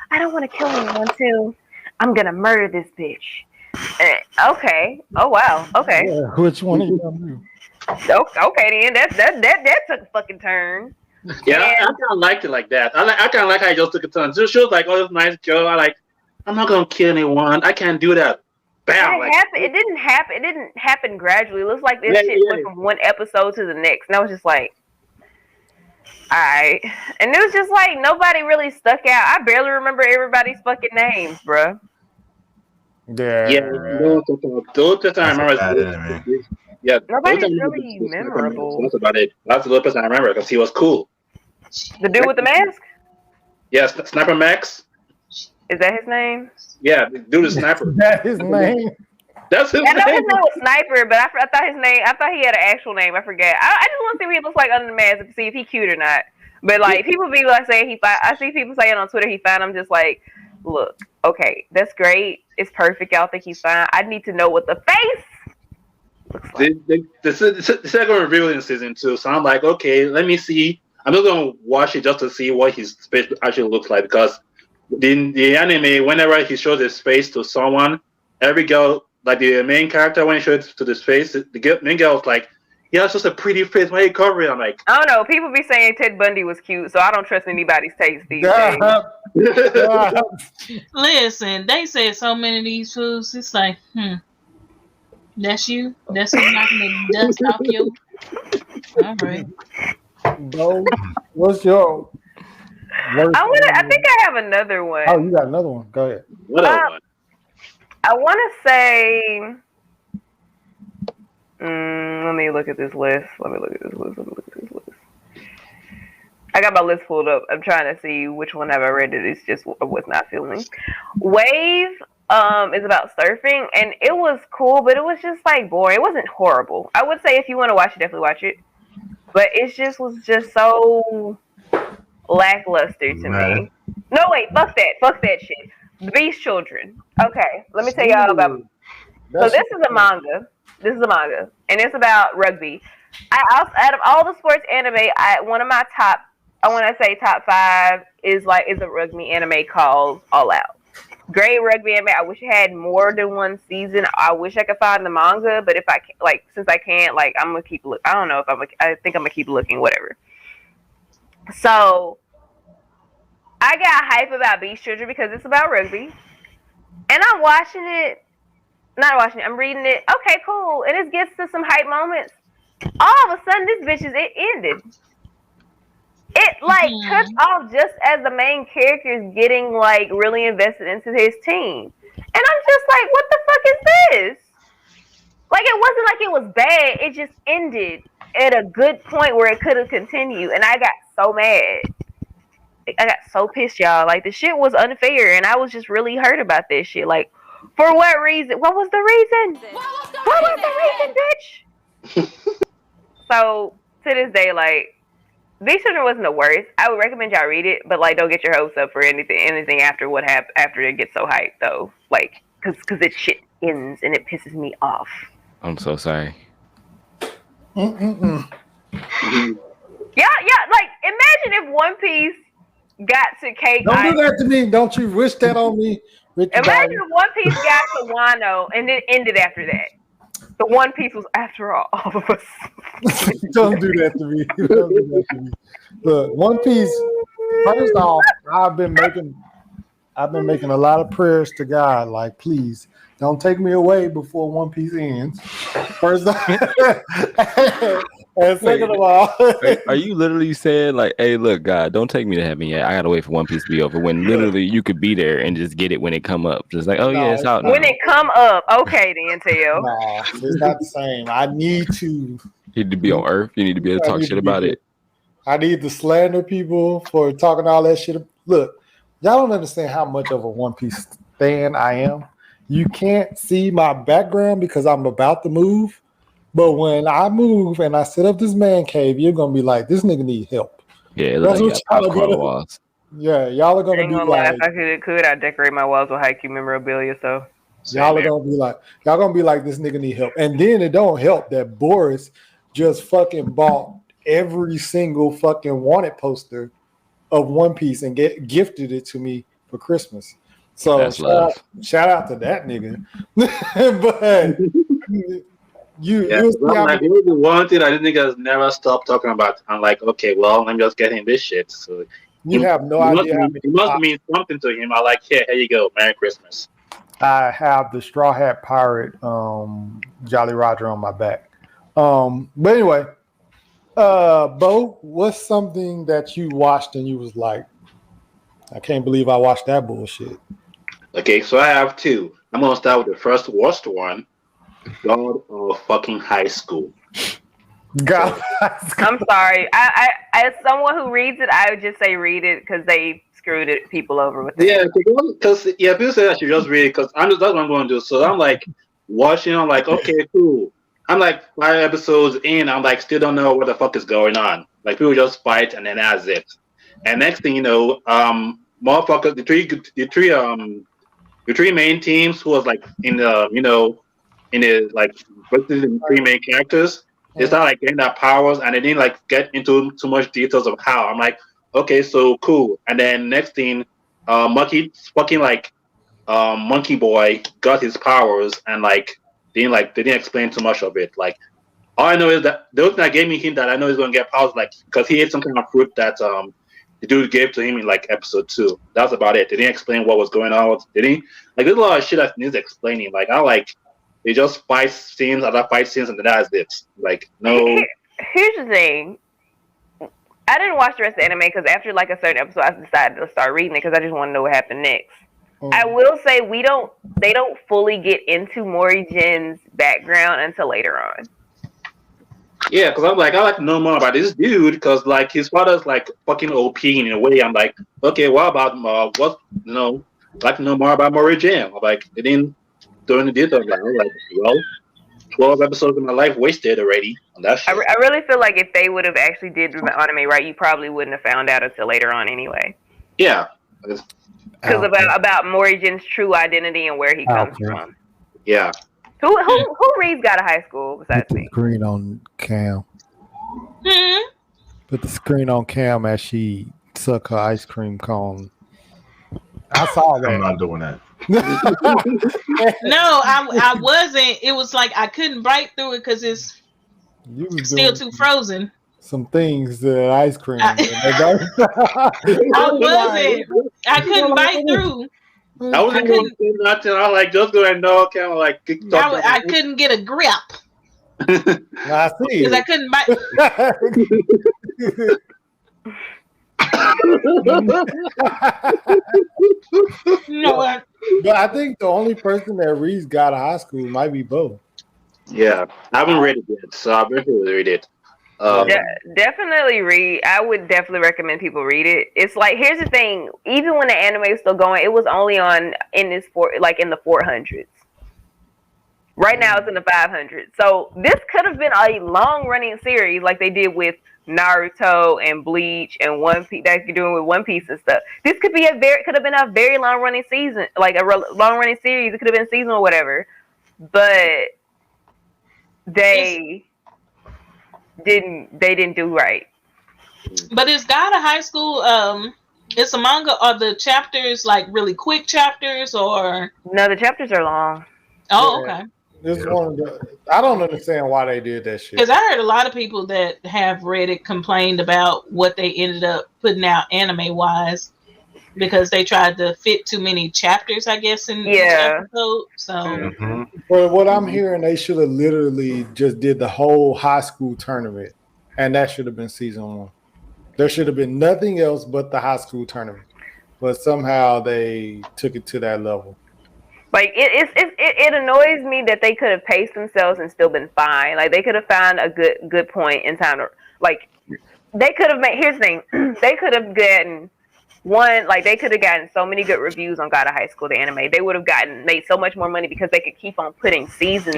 Speaker 2: I don't want to kill anyone too. I'm gonna murder this bitch. Okay. Oh wow. Okay.
Speaker 1: Yeah, which one are you gonna do?
Speaker 2: Okay then. That took a fucking turn.
Speaker 3: Yeah, I kind of liked it like that. I kind of like how it just took a turn. She was like, "Oh, this nice girl." I'm not gonna kill anyone. I can't do that. Bam!
Speaker 2: It didn't happen. It didn't happen gradually. It looks like this shit went from one episode to the next, and I was just like, "All right." And it was just like nobody really stuck out. I barely remember everybody's fucking names, bruh.
Speaker 3: Yeah. Those I remember. Yeah,
Speaker 2: nobody's really memorable.
Speaker 3: That's about it. That's the little person I remember because he was cool.
Speaker 2: The dude with the mask?
Speaker 3: Yes, Sniper Max.
Speaker 2: Is that his name?
Speaker 3: Yeah, the dude is Sniper.
Speaker 1: That's his name.
Speaker 3: That's his name.
Speaker 2: I know his name was Sniper, but I thought his name. I thought he had an actual name. I forget. I just want to see what he looks like under the mask to see if he cute or not. But like people be like saying I see people saying on Twitter he fine. I'm just like, look, okay, that's great. It's perfect. Y'all think he's fine. I need to know what the face looks like.
Speaker 3: The second reveal in season 2, so I'm like, okay, let me see. I'm not gonna watch it just to see what his face actually looks like because in the anime, whenever he shows his face to someone, every girl, like the main character, when he shows it to his face, the main girl's like, "Yeah, it's just a pretty face. Why you cover it?" I'm like,
Speaker 2: I don't know. People be saying Ted Bundy was cute, so I don't trust anybody's taste these days.
Speaker 6: Listen, they said so many of these foods. It's like, that's you. That's who's knocking the dust off you. All right.
Speaker 1: Bo, what's your worst?
Speaker 2: I think I have another one.
Speaker 1: Oh, you got another one. Go ahead.
Speaker 3: what else?
Speaker 2: I want to say. Let me look at this list. I got my list pulled up. I'm trying to see which one have I read that it's just was not feeling. Wave is about surfing, and it was cool, but it was just like boring. It wasn't horrible. I would say if you want to watch it, definitely watch it. But it just was just so lackluster to me. No, wait, fuck that shit. The Beast Children. Okay, let me tell y'all about. So this is a manga. And it's about rugby. Out of all the sports anime, one of my top, I want to say top 5 is a rugby anime called All Out. Great rugby anime. I wish it had more than one season. I wish I could find the manga, but if I since I can't, I'm gonna keep looking. I don't know if I think I'm gonna keep looking. Whatever. So I got hype about Beast Children because it's about rugby, and I'm watching it. Not watching it. I'm reading it. Okay, cool. And it gets to some hype moments. All of a sudden, this it ended. It cuts off just as the main character is getting really invested into his team, and I'm just like, what the fuck is this? It wasn't like it was bad. It just ended at a good point where it could have continued, and I got so mad. I got so pissed, y'all. The shit was unfair, and I was just really hurt about this shit. For what reason? What was the reason? What was the reason, bitch? So to this day, Beast Children wasn't the worst. I would recommend y'all read it, but don't get your hopes up for anything after what happened after it gets so hyped though. Because it shit ends and it pisses me off.
Speaker 4: I'm so sorry.
Speaker 2: Yeah. Imagine if One Piece got to Cake
Speaker 1: Don't
Speaker 2: Island.
Speaker 1: do that to me. Don't you wish that on me?
Speaker 2: Imagine if One Piece got to Wano and then ended after that. The One Piece was after all of us.
Speaker 1: Don't do that to me. Don't do that to me. Look, One Piece. First off, I've been making a lot of prayers to God. Please don't take me away before One Piece ends. First off, and second of all,
Speaker 4: are you literally saying hey, look, God, don't take me to heaven yet. I gotta wait for One Piece to be over. When literally you could be there and just get it when it come up. Just yeah, it's out now.
Speaker 2: When it come up, okay then, Tell.
Speaker 1: Nah, it's not the same. I need to.
Speaker 4: You need to be on Earth. You need to be able to talk shit about it.
Speaker 1: I need to slander people for talking all that shit. Look, y'all don't understand how much of a One Piece fan I am. You can't see my background because I'm about to move. But when I move and I set up this man cave, you're gonna be like, this nigga need help.
Speaker 4: Yeah, that's what y'all are gonna. Walls.
Speaker 1: Yeah, y'all are gonna be like.
Speaker 2: If I could, I'd decorate my walls with Haikyuu memorabilia. So
Speaker 1: y'all are gonna be like, this nigga need help. And then it don't help that Boris just fucking bought every single fucking wanted poster of One Piece and gifted it to me for Christmas. So shout out to that nigga. But you
Speaker 3: the one thing I think has never stopped talking about. I'm like, okay, well, I'm just getting this shit. So
Speaker 1: you have no idea.
Speaker 3: It must mean something to him. I like, here you go, Merry Christmas.
Speaker 1: I have the Straw Hat Pirate Jolly Roger on my back. But anyway, Bo, what's something that you watched and you was like, I can't believe I watched that bullshit?
Speaker 3: Okay, so I have 2. I'm gonna start with the first worst one. God of fucking high school.
Speaker 1: God,
Speaker 2: I'm sorry. I as someone who reads it, I would just say read it because they screwed people over with it.
Speaker 3: Yeah, because people say I should just read it because that's what I'm going to do. So I'm watching. I'm like, okay, cool. I'm 5 episodes in. I'm still don't know what the fuck is going on. People just fight and then that's it. And next thing you know, motherfuckers, the three main teams who was in the but the three main characters. It's not like getting their powers, and they didn't like get into too much details of how. I'm like, okay, so cool. And then next thing, Monkey fucking like Monkey Boy got his powers, and they didn't explain too much of it. Like all I know is that the only thing that gave me hint that I know he's gonna get powers, like because he ate some kind of fruit that the dude gave to him in like episode 2. That's about it. They didn't explain what was going on. They didn't like. There's a lot of shit that needs explaining. Like I like. They just fight scenes, other fight scenes, and then that's it. Like, no.
Speaker 2: Here's the thing. I didn't watch the rest of the anime because after like a certain episode, I decided to start reading it because I just want to know what happened next. I will say they don't fully get into Mori-Jin's background until later on.
Speaker 3: Yeah, because I'm like, I like to know more about this dude because like his father's like fucking OP in a way. I'm like, okay, what about I'd like to know more about Mori-Jin. Like, they didn't. During the details, like, well, 12 episodes of my life wasted already on that shit.
Speaker 2: I really feel like if they would have actually did the anime right, you probably wouldn't have found out until later on anyway.
Speaker 3: Yeah.
Speaker 2: Because about Mori-Jin's true identity and where he comes from.
Speaker 3: Yeah.
Speaker 2: Who reads God of High School besides
Speaker 1: Put
Speaker 2: me?
Speaker 1: the screen on Cam. Put the screen on Cam as she suck her ice cream cone. I saw that.
Speaker 5: I'm not doing that.
Speaker 6: No, I wasn't. It was like I couldn't bite through it because it's still too frozen.
Speaker 1: Some things that ice cream.
Speaker 6: I wasn't. I couldn't bite through.
Speaker 3: I wasn't going to say nothing. I was like, just go and know, kind of like.
Speaker 6: I couldn't get a grip.
Speaker 1: I see.
Speaker 6: Because I couldn't bite. No,
Speaker 1: but I think the only person that reads God of High School might be Bo.
Speaker 3: Yeah, I haven't read it yet, so I better read it.
Speaker 2: Definitely read. I would definitely recommend people read it. It's like, here's the thing: even when the anime was still going, it was only in the 400s. Right now, it's in the 500s. So this could have been a long-running series, like they did with Naruto and Bleach and One Piece, that you're doing with One Piece and stuff. This could have been a very long-running season, like a long-running series. It could have been season or whatever, but they didn't do right.
Speaker 6: But is God of High School? It's a manga. Are the chapters like really quick chapters or?
Speaker 2: No, the chapters are long.
Speaker 6: Oh, okay.
Speaker 1: I don't understand why they did that shit.
Speaker 6: Because I heard a lot of people that have read it complained about what they ended up putting out anime wise because they tried to fit too many chapters, I guess, in each episode. So,
Speaker 1: But what I'm hearing, they should have literally just did the whole high school tournament, and that should have been season 1. There should have been nothing else but the high school tournament, but somehow they took it to that level.
Speaker 2: Like it annoys me that they could have paced themselves and still been fine. Like they could have found a good point in time to, like, they could have made. Here's the thing: they could have gotten they could have gotten so many good reviews on God of High School, the anime. They would have made so much more money because they could keep on putting seasons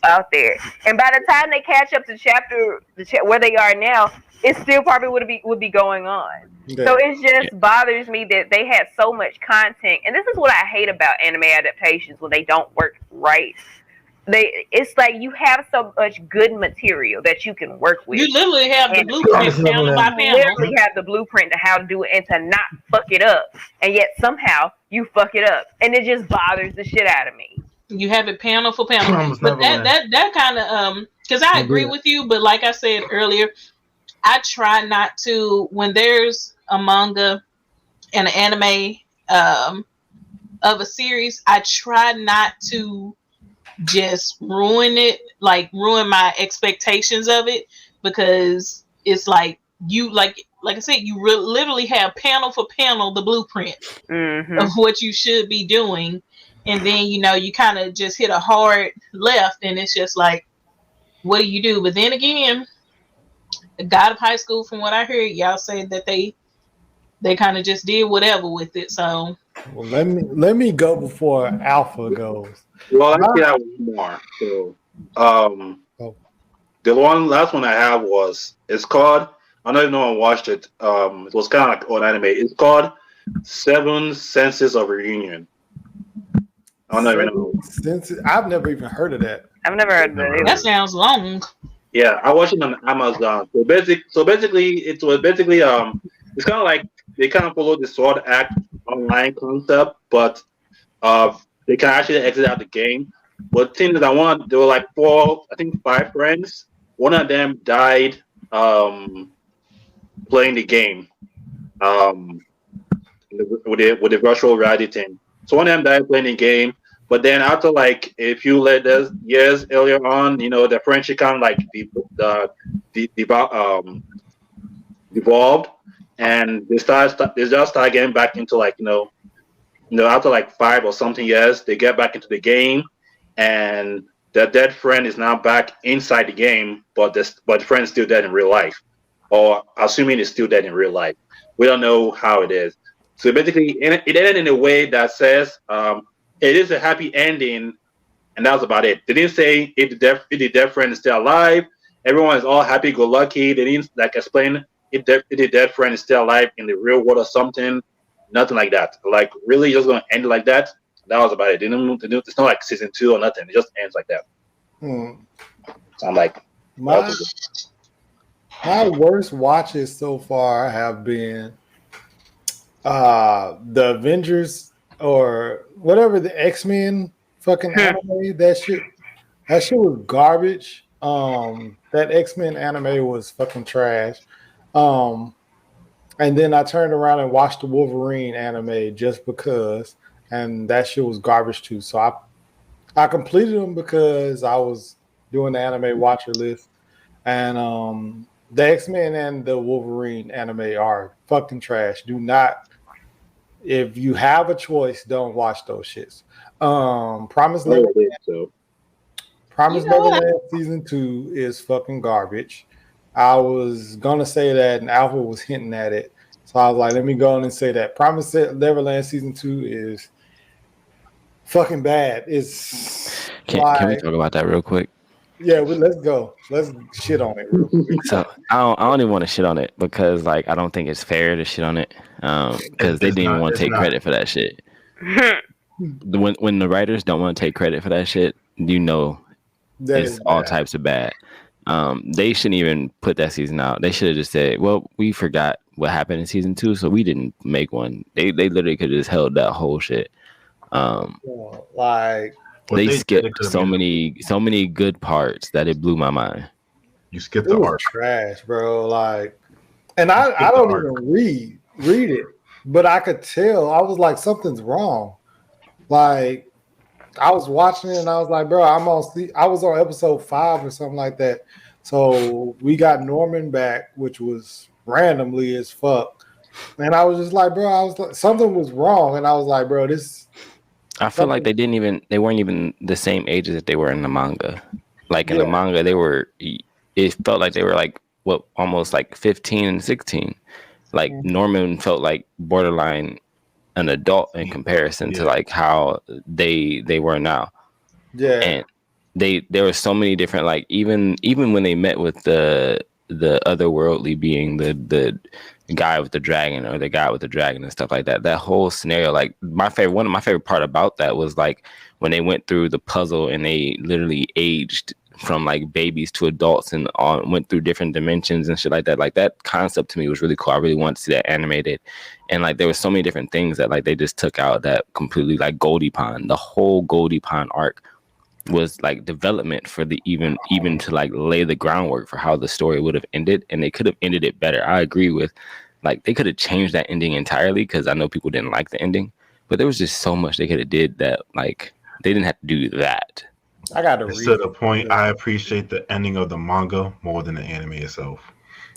Speaker 2: out there. And by the time they catch up to where they are now, it still probably would be going on. Yeah. So it just bothers me that they had so much content. And this is what I hate about anime adaptations when they don't work right. It's like you have so much good material that you can work with.
Speaker 6: You literally have the blueprint panel by panel.
Speaker 2: You literally have the blueprint to how to do it and to not fuck it up. And yet somehow you fuck it up. And it just bothers the shit out of me.
Speaker 6: You have it panel for panel. But that kind of because I agree with you, but like I said earlier, I try not to, when there's a manga and an anime of a series, I try not to just ruin my expectations of it, because it's like you like I said, you literally have panel for panel the blueprint of what you should be doing, and then you kind of just hit a hard left, and it's just like, what do you do? But then again, God of High School, from what I heard, y'all say that they kind of just did whatever with it. So
Speaker 1: well, let me go before Alpha goes.
Speaker 3: Well, I see that one more. So, the last one I have it's called, I know no one watched it. It was kind of like on anime. It's called 7 Senses of Reunion. I don't even know.
Speaker 1: Since I've never even heard of that.
Speaker 2: I've never heard of that.
Speaker 6: That sounds long.
Speaker 3: Yeah, I watched it on Amazon. So basically, it was basically it's kind of like they kind of follow the Sword Act online concept, but they can actually exit out the game. But the thing that there were like I think five friends. One of them died playing the game um with the virtual reality thing. So one of them died playing the game. But then after like a few years earlier on, the friendship kind of like devolved, and they just start getting back into like after like 5 or something years, they get back into the game, and their dead friend is now back inside the game, but the friend is still dead in real life, or assuming it's still dead in real life. We don't know how it is. So basically, it ended in a way that says it is a happy ending, and that was about it. They didn't say if the dead friend is still alive. Everyone is all happy-go-lucky. They didn't like explain if the dead friend is still alive in the real world or something. Nothing like that. Like really, just gonna end like that. That was about it. It's not like season 2 or nothing. It just ends like that. So I'm like,
Speaker 1: my worst watches so far have been the Avengers or whatever, the X-Men fucking anime. That shit was garbage. That X-Men anime was fucking trash. And then I turned around and watched the Wolverine anime just because, and that shit was garbage too. So I completed them because I was doing the anime watcher list, and the X-Men and the Wolverine anime are fucking trash. Do not, if you have a choice, don't watch those shits. Promised Neverland season 2 is fucking garbage. I was gonna say that, and Alpha was hinting at it, so I was like, let me go on and say that Promised Neverland season 2 is fucking bad. It's
Speaker 4: Can we talk about that real quick?
Speaker 1: Yeah, let's go. Let's shit on it real quick.
Speaker 4: So I don't even want to shit on it because like I don't think it's fair to shit on it because they didn't even want to take credit for that shit. When the writers don't want to take credit for that shit, it's all types of bad. They shouldn't even put that season out. They should have just said, well, we forgot what happened in season 2, so we didn't make one. They literally could have just held that whole shit. They skipped so many good parts that it blew my mind.
Speaker 5: You skipped the art.
Speaker 1: Trash, bro. Like, and I don't even read it, but I could tell. I was like, something's wrong. Like, I was watching it and I was like, bro, I was on episode 5 or something like that. So we got Norman back, which was randomly as fuck. And I was just like, bro, I was like, something was wrong. And I was like, bro,
Speaker 4: I feel like they weren't even the same ages that they were in the manga. Like in the manga, it felt like they were like almost like 15 and 16. Like Norman felt like borderline an adult in comparison to like how they were now. Yeah. And there were so many different, like even when they met with the otherworldly being, the guy with the dragon or the guy with the dragon and stuff like that, that whole scenario, like one of my favorite part about that was like when they went through the puzzle and they literally aged from like babies to adults and went through different dimensions and shit like that. Like that concept to me was really cool. I really wanted to see that animated. And like there were so many different things that like they just took out that completely, like Goldie Pond, the whole Goldie Pond arc was like development for the even to like lay the groundwork for how the story would have ended, and they could have ended it better. I agree with, like, they could have changed that ending entirely because I know people didn't like the ending, but there was just so much they could have did that like they didn't have to do that.
Speaker 1: I got to read.
Speaker 5: To the point, I appreciate the ending of the manga more than the anime itself.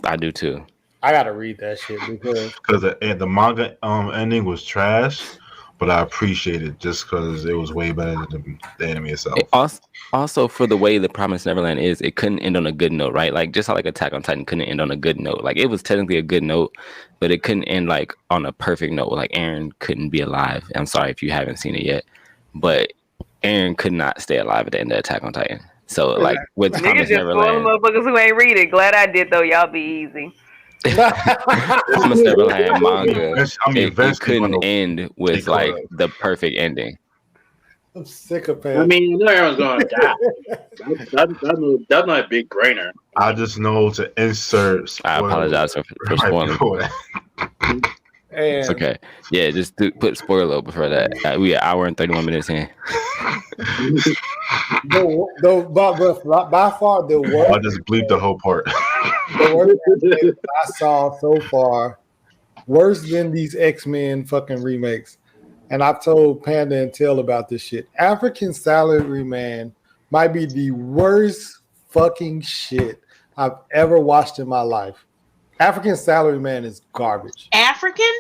Speaker 4: I do too.
Speaker 1: I got to read that shit because
Speaker 5: the manga ending was trash, but I appreciate it just because it was way better than the anime itself.
Speaker 4: Also, for the way the Promised Neverland is, it couldn't end on a good note, right? Like just how like Attack on Titan couldn't end on a good note. Like it was technically a good note, but it couldn't end like on a perfect note. Like Eren couldn't be alive. I'm sorry if you haven't seen it yet, but Eren could not stay alive at the end of Attack on Titan. So like with Promised Neverland,
Speaker 2: motherfuckers who ain't read it. Glad I did though. Y'all be easy.
Speaker 4: Promised Neverland manga, it couldn't end with like the perfect ending.
Speaker 1: I'm sick of
Speaker 3: I
Speaker 1: Panda.
Speaker 3: mean, you know everyone's going to die. That's not a big brainer.
Speaker 5: I just know to insert.
Speaker 4: I apologize for
Speaker 5: right
Speaker 4: spoiling.
Speaker 5: before that.
Speaker 4: It's
Speaker 1: And
Speaker 4: okay. Yeah, just put spoiler before that. We an hour and 31 minutes in.
Speaker 1: by far the
Speaker 5: I'll
Speaker 1: worst,
Speaker 5: just bleep the whole part.
Speaker 1: the worst anime I saw so far, worse than these X-Men fucking remakes. And I've told Panda and Tail about this shit. African Salaryman might be the worst fucking shit I've ever watched in my life. African Salaryman is garbage.
Speaker 6: African?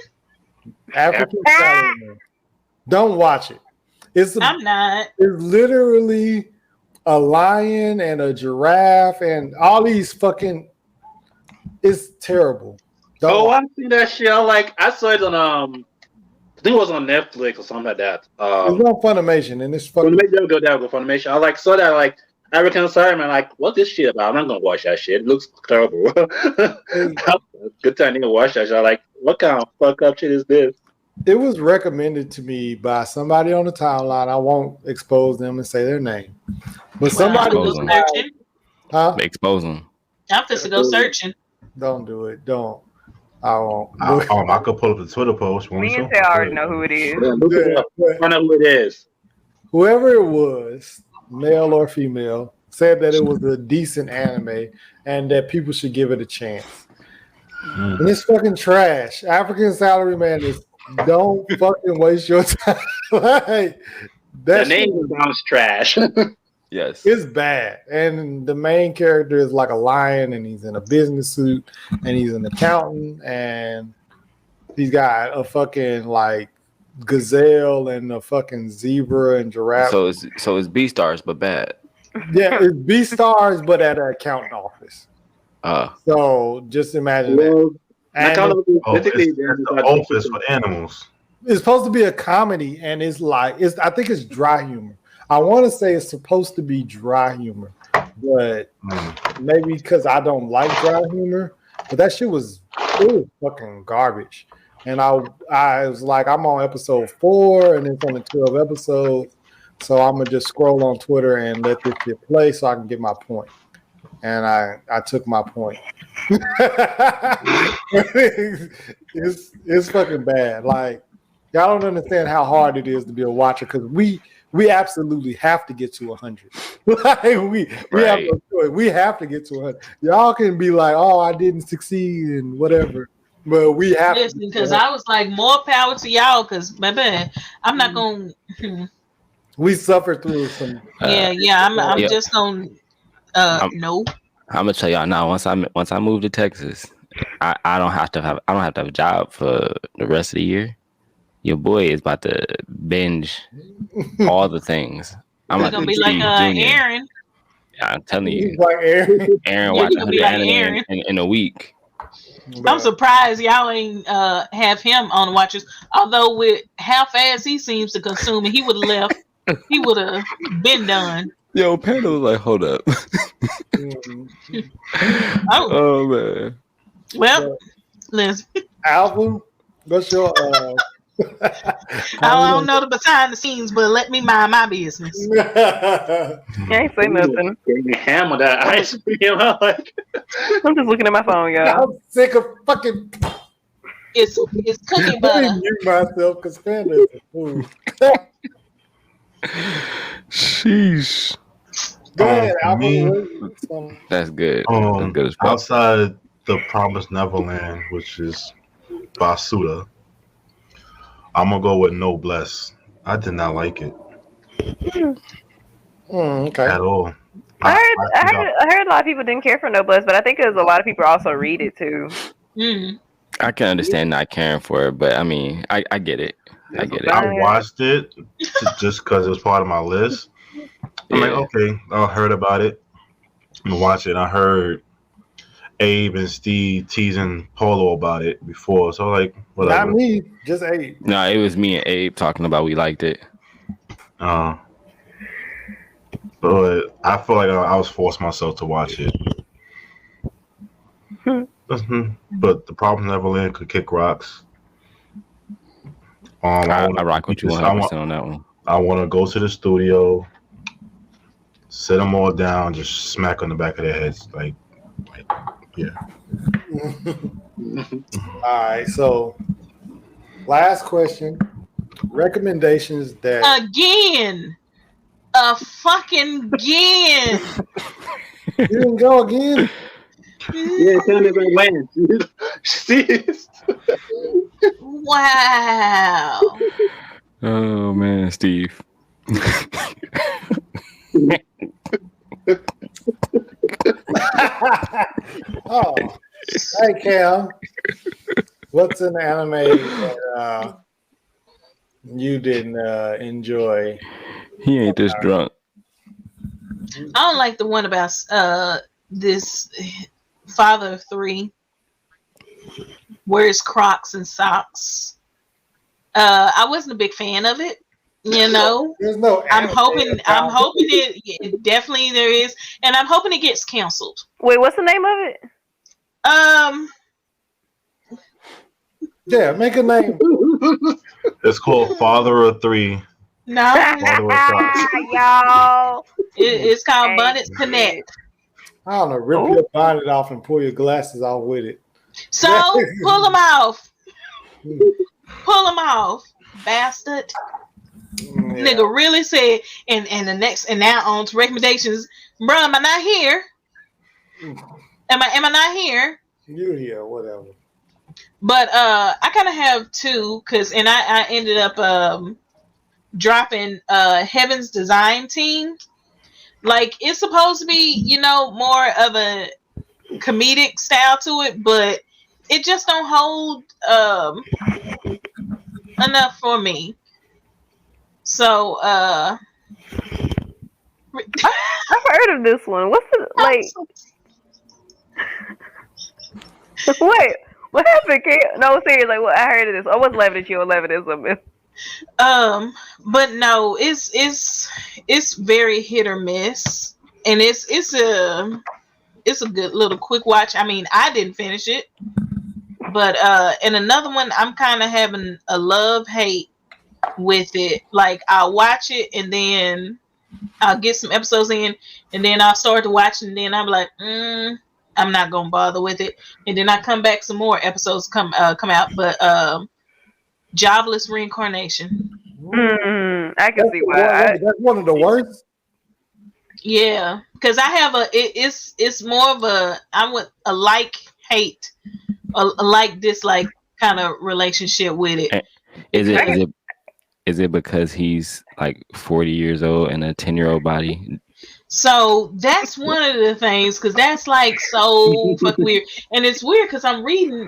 Speaker 1: African Salaryman. Don't watch it.
Speaker 6: I'm not.
Speaker 1: It's literally a lion and a giraffe and all these fucking. It's terrible.
Speaker 3: Oh, I see that shit. I saw it on I think it was on Netflix or something like that.
Speaker 1: It's on Funimation and it's fucking.
Speaker 3: Funimation, go there, go Funimation. I saw that African Cyberman. What's this shit about? I'm not gonna watch that shit. It looks terrible. Good time to watch that shit. What kind of fuck up shit is this?
Speaker 1: It was recommended to me by somebody on the timeline. I won't expose them and say their name, but somebody
Speaker 4: Expose
Speaker 1: was
Speaker 4: them.
Speaker 1: like,
Speaker 6: Searching.
Speaker 1: "Huh?
Speaker 4: Expose them.
Speaker 6: I'm just to go searching.
Speaker 1: Don't do it. Don't. I won't."
Speaker 5: I could pull up the Twitter post.
Speaker 2: Me and Tay already know who it is.
Speaker 3: Yeah, look it up. Find out who it is.
Speaker 1: Whoever it was, male or female, said that it was a decent anime and that people should give it a chance. And it's fucking trash. African Salaryman is. Don't fucking waste your time.
Speaker 3: The name sounds trash.
Speaker 4: Yes.
Speaker 1: It's bad. And the main character is like a lion and he's in a business suit and he's an accountant and he's got a fucking like gazelle and a fucking zebra and giraffe.
Speaker 4: So it's B-Stars, but bad.
Speaker 1: Yeah, it's B-Stars, but at an accountant office. So just imagine that. And
Speaker 3: Basically,
Speaker 5: it's the office for animals.
Speaker 1: it's supposed to be a comedy, and it's I think it's dry humor. I want to say it's supposed to be dry humor, but maybe because I don't like dry humor. But that shit was fucking garbage. And I was like, I'm on episode 4, and it's only 12 episodes, so I'm gonna just scroll on Twitter and let this shit play so I can get my point. And I took my point. it's fucking bad. Like y'all don't understand how hard it is to be a watcher because we absolutely have to get to 100. Like we have no choice. We have to get to 100. Y'all can be like, oh, I didn't succeed and whatever, but we have
Speaker 6: to. Because I was like, more power to y'all. Because baby, I'm not gonna.
Speaker 1: We suffered through some.
Speaker 6: I'm just gonna. No.
Speaker 4: I'm gonna tell y'all now. Once I move to Texas, I don't have to have a job for the rest of the year. Your boy is about to binge all the things. I'm
Speaker 6: gonna be like Aaron.
Speaker 4: Yeah, I'm telling you,
Speaker 1: like
Speaker 4: Aaron watched 100 anime in a week.
Speaker 6: I'm surprised y'all ain't have him on the watches. Although with how fast he seems to consume it, he would have left. He would have been done.
Speaker 4: Yo, Panda was like, hold up. Oh man.
Speaker 6: Well, listen.
Speaker 1: Alvin, what's your
Speaker 6: I don't know the behind the scenes, but let me mind my business.
Speaker 2: You ain't say nothing.
Speaker 3: Hammer that ice cream.
Speaker 2: I'm just looking at my phone, y'all.
Speaker 1: I'm sick of fucking.
Speaker 6: It's cookie butter.
Speaker 1: I mute myself because Panda is a fool.
Speaker 4: Sheesh.
Speaker 1: Go ahead, Alvin.
Speaker 4: That's good. That's good as fuck.
Speaker 5: Outside the Promised Neverland, which is Basuda, I'm gonna go with Noblesse. I did not like it
Speaker 1: Okay.
Speaker 5: at all.
Speaker 2: I heard a lot of people didn't care for Noblesse, but I think there's a lot of people also read it too.
Speaker 4: I can understand not caring for it, but I mean, I get it. I get it.
Speaker 5: I watched it just because it was part of my list. I'm like, okay, I heard about it. I'm gonna watch it. I heard Abe and Steve teasing Polo about it before, so like, whatever.
Speaker 1: Not me, just Abe.
Speaker 4: No, it was me and Abe talking about we liked it.
Speaker 5: But I feel like I was forced myself to watch it. But the Problem Neverland could kick rocks.
Speaker 4: I rock with you 100% on that one.
Speaker 5: I want to go to the studio, sit them all down, just smack on the back of their heads, yeah.
Speaker 1: All right. So, last question. Recommendations that
Speaker 6: Again. A fucking again.
Speaker 1: you didn't go again.
Speaker 3: Yeah, tell me about when. See?
Speaker 6: Wow.
Speaker 4: Oh man, Steve.
Speaker 1: Oh, hey Cam, what's an anime that you didn't enjoy?
Speaker 4: He ain't this drunk.
Speaker 6: I don't like the one about this father of three wears Crocs and socks. I wasn't a big fan of it. You know,
Speaker 1: There's no.
Speaker 6: I'm
Speaker 1: anime
Speaker 6: hoping
Speaker 1: about
Speaker 6: it definitely there is, and I'm hoping it gets canceled.
Speaker 2: Wait, what's the name of it?
Speaker 1: Yeah, make a name.
Speaker 5: It's called Father of Three.
Speaker 6: No,
Speaker 5: Father of Socks.
Speaker 2: Y'all.
Speaker 6: it's called
Speaker 2: Hey,
Speaker 6: Bonnets Connect.
Speaker 1: I don't know. Rip your bonnet off and pull your glasses off with it.
Speaker 6: So pull them off. Pull them off, bastard.
Speaker 1: Yeah.
Speaker 6: Nigga really said, and the next, and now on to recommendations. Bro, am I not here? Am I not here?
Speaker 1: You here, whatever.
Speaker 6: But I kind of have two, and I ended up dropping Heaven's Design Team. Like, it's supposed to be, you know, more of a comedic style to it, but it just don't hold enough for me. So
Speaker 2: I've heard of this one. What's the Wait, what happened? No, seriously, like, what? I heard of this. I wasn't laughing at you. I'm laughing at something.
Speaker 6: But no, it's very hit or miss, and it's a good little quick watch. I mean, I didn't finish it, but and another one, I'm kind of having a love-hate with it. Like, I'll watch it and then I'll get some episodes in, and then I'll start to watch, and then I'm like, I'm not gonna bother with it, and then I come back, some more episodes come out, but Jobless Reincarnation.
Speaker 2: I can see why.
Speaker 1: That's one of the worst.
Speaker 6: Yeah, because I have it's more of a like hate, a like dislike kind of relationship with it.
Speaker 4: Is it because he's like 40 years old and a 10-year-old body?
Speaker 6: So that's one of the things, because that's like so fucking weird, and it's weird because I'm reading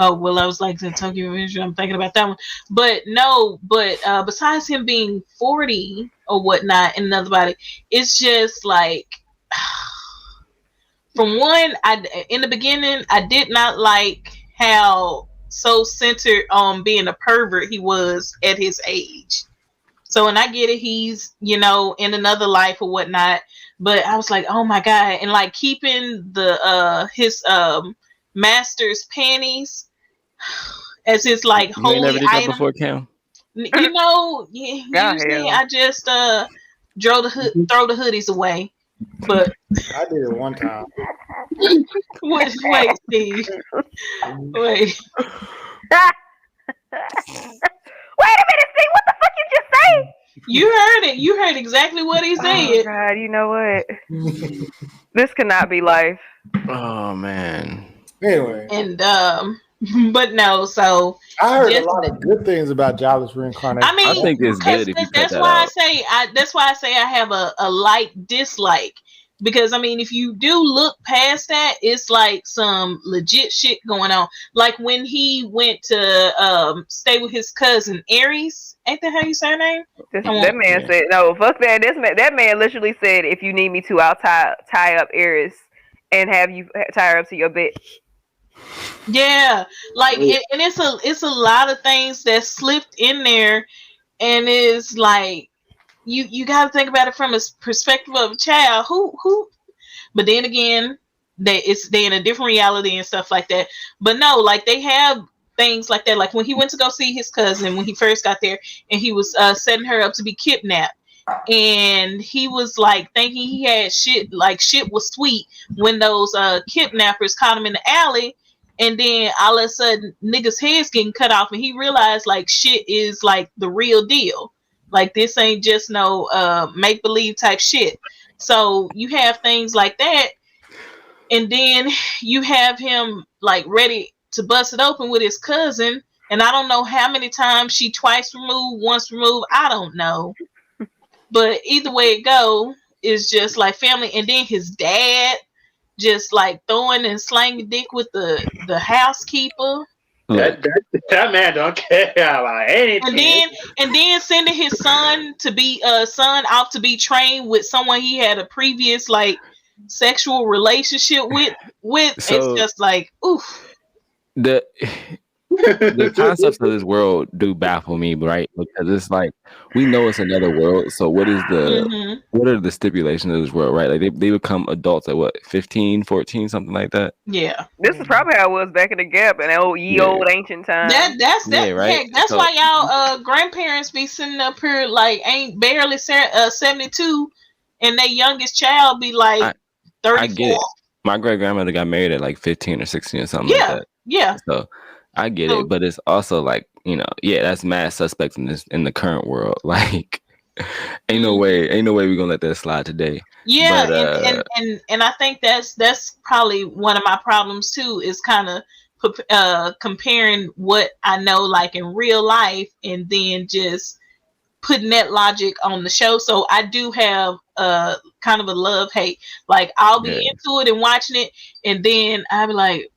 Speaker 6: oh, well, I was like the Tokyo Revengers. I'm thinking about that one, but no. But besides him being 40 or whatnot, and another body, it's just like, from one, in the beginning, I did not like how so centered on being a pervert he was at his age. So, and I get it, he's, you know, in another life or whatnot, but I was like, oh my god, and like keeping the his master's panties as his like
Speaker 4: You ain't
Speaker 6: holy
Speaker 4: never did that
Speaker 6: item.
Speaker 4: before, Cam?
Speaker 6: You know, usually I just throw the hoodies away. But
Speaker 1: I did it one time.
Speaker 6: wait, Steve. Wait.
Speaker 2: Wait a minute, Steve. What the fuck you just say?
Speaker 6: You heard it. You heard exactly what he
Speaker 2: Oh
Speaker 6: said.
Speaker 2: God, you know what? This cannot be life.
Speaker 4: Oh man.
Speaker 1: Anyway,
Speaker 6: And but no, so
Speaker 1: I heard a lot of good things about Jobless Reincarnation.
Speaker 6: I mean,
Speaker 4: I think it's good if you cut
Speaker 6: that's
Speaker 4: that
Speaker 6: why
Speaker 4: out.
Speaker 6: that's why I say I have a light dislike, because I mean, if you do look past that, it's like some legit shit going on. Like when he went to stay with his cousin Aries, ain't that how you say her name?
Speaker 2: That man said no. Fuck that. That man literally said, "If you need me to, I'll tie up Eris and have you tie her up to your bed."
Speaker 6: Yeah, like and it's a lot of things that slipped in there, and it's like you got to think about it from a perspective of a child who. But then again, they in a different reality and stuff like that. But no, like they have things like that. Like when he went to go see his cousin when he first got there, and he was setting her up to be kidnapped, and he was like thinking he had shit, like shit was sweet, when those kidnappers caught him in the alley, and then all of a sudden niggas' heads getting cut off, and he realized like shit is like the real deal. Like this ain't just no make believe type shit. So you have things like that, and then you have him like ready to bust it open with his cousin, and I don't know how many times she twice removed, once removed, I don't know. But either way it go, is just like family. And then his dad just like throwing and slanging dick with the housekeeper.
Speaker 3: That, that man don't care about anything.
Speaker 6: And then sending his son to be son off to be trained with someone he had a previous like sexual relationship with.
Speaker 4: So
Speaker 6: it's just like oof.
Speaker 4: the the concepts of this world do baffle me, right? Because it's like we know it's another world. So what is the what are the stipulations of this world, right? Like they become adults at what, 15, 14, something like that?
Speaker 6: Yeah.
Speaker 2: This is probably how it was back in the gap in old old ancient times.
Speaker 6: That's
Speaker 4: right?
Speaker 6: Heck, that's why y'all grandparents be sitting up here like ain't barely 72, and their youngest child be like 34.
Speaker 4: I get it. My great grandmother got married at like 15 or 16 or something like that.
Speaker 6: Yeah.
Speaker 4: So I get it, but it's also like, that's mad suspects in the current world. Like, ain't no way we're gonna let that slide today.
Speaker 6: Yeah,
Speaker 4: but,
Speaker 6: and I think that's probably one of my problems too, is kind of comparing what I know like in real life and then just putting that logic on the show. So I do have kind of a love hate. Like I'll be into it and watching it, and then I'll be like.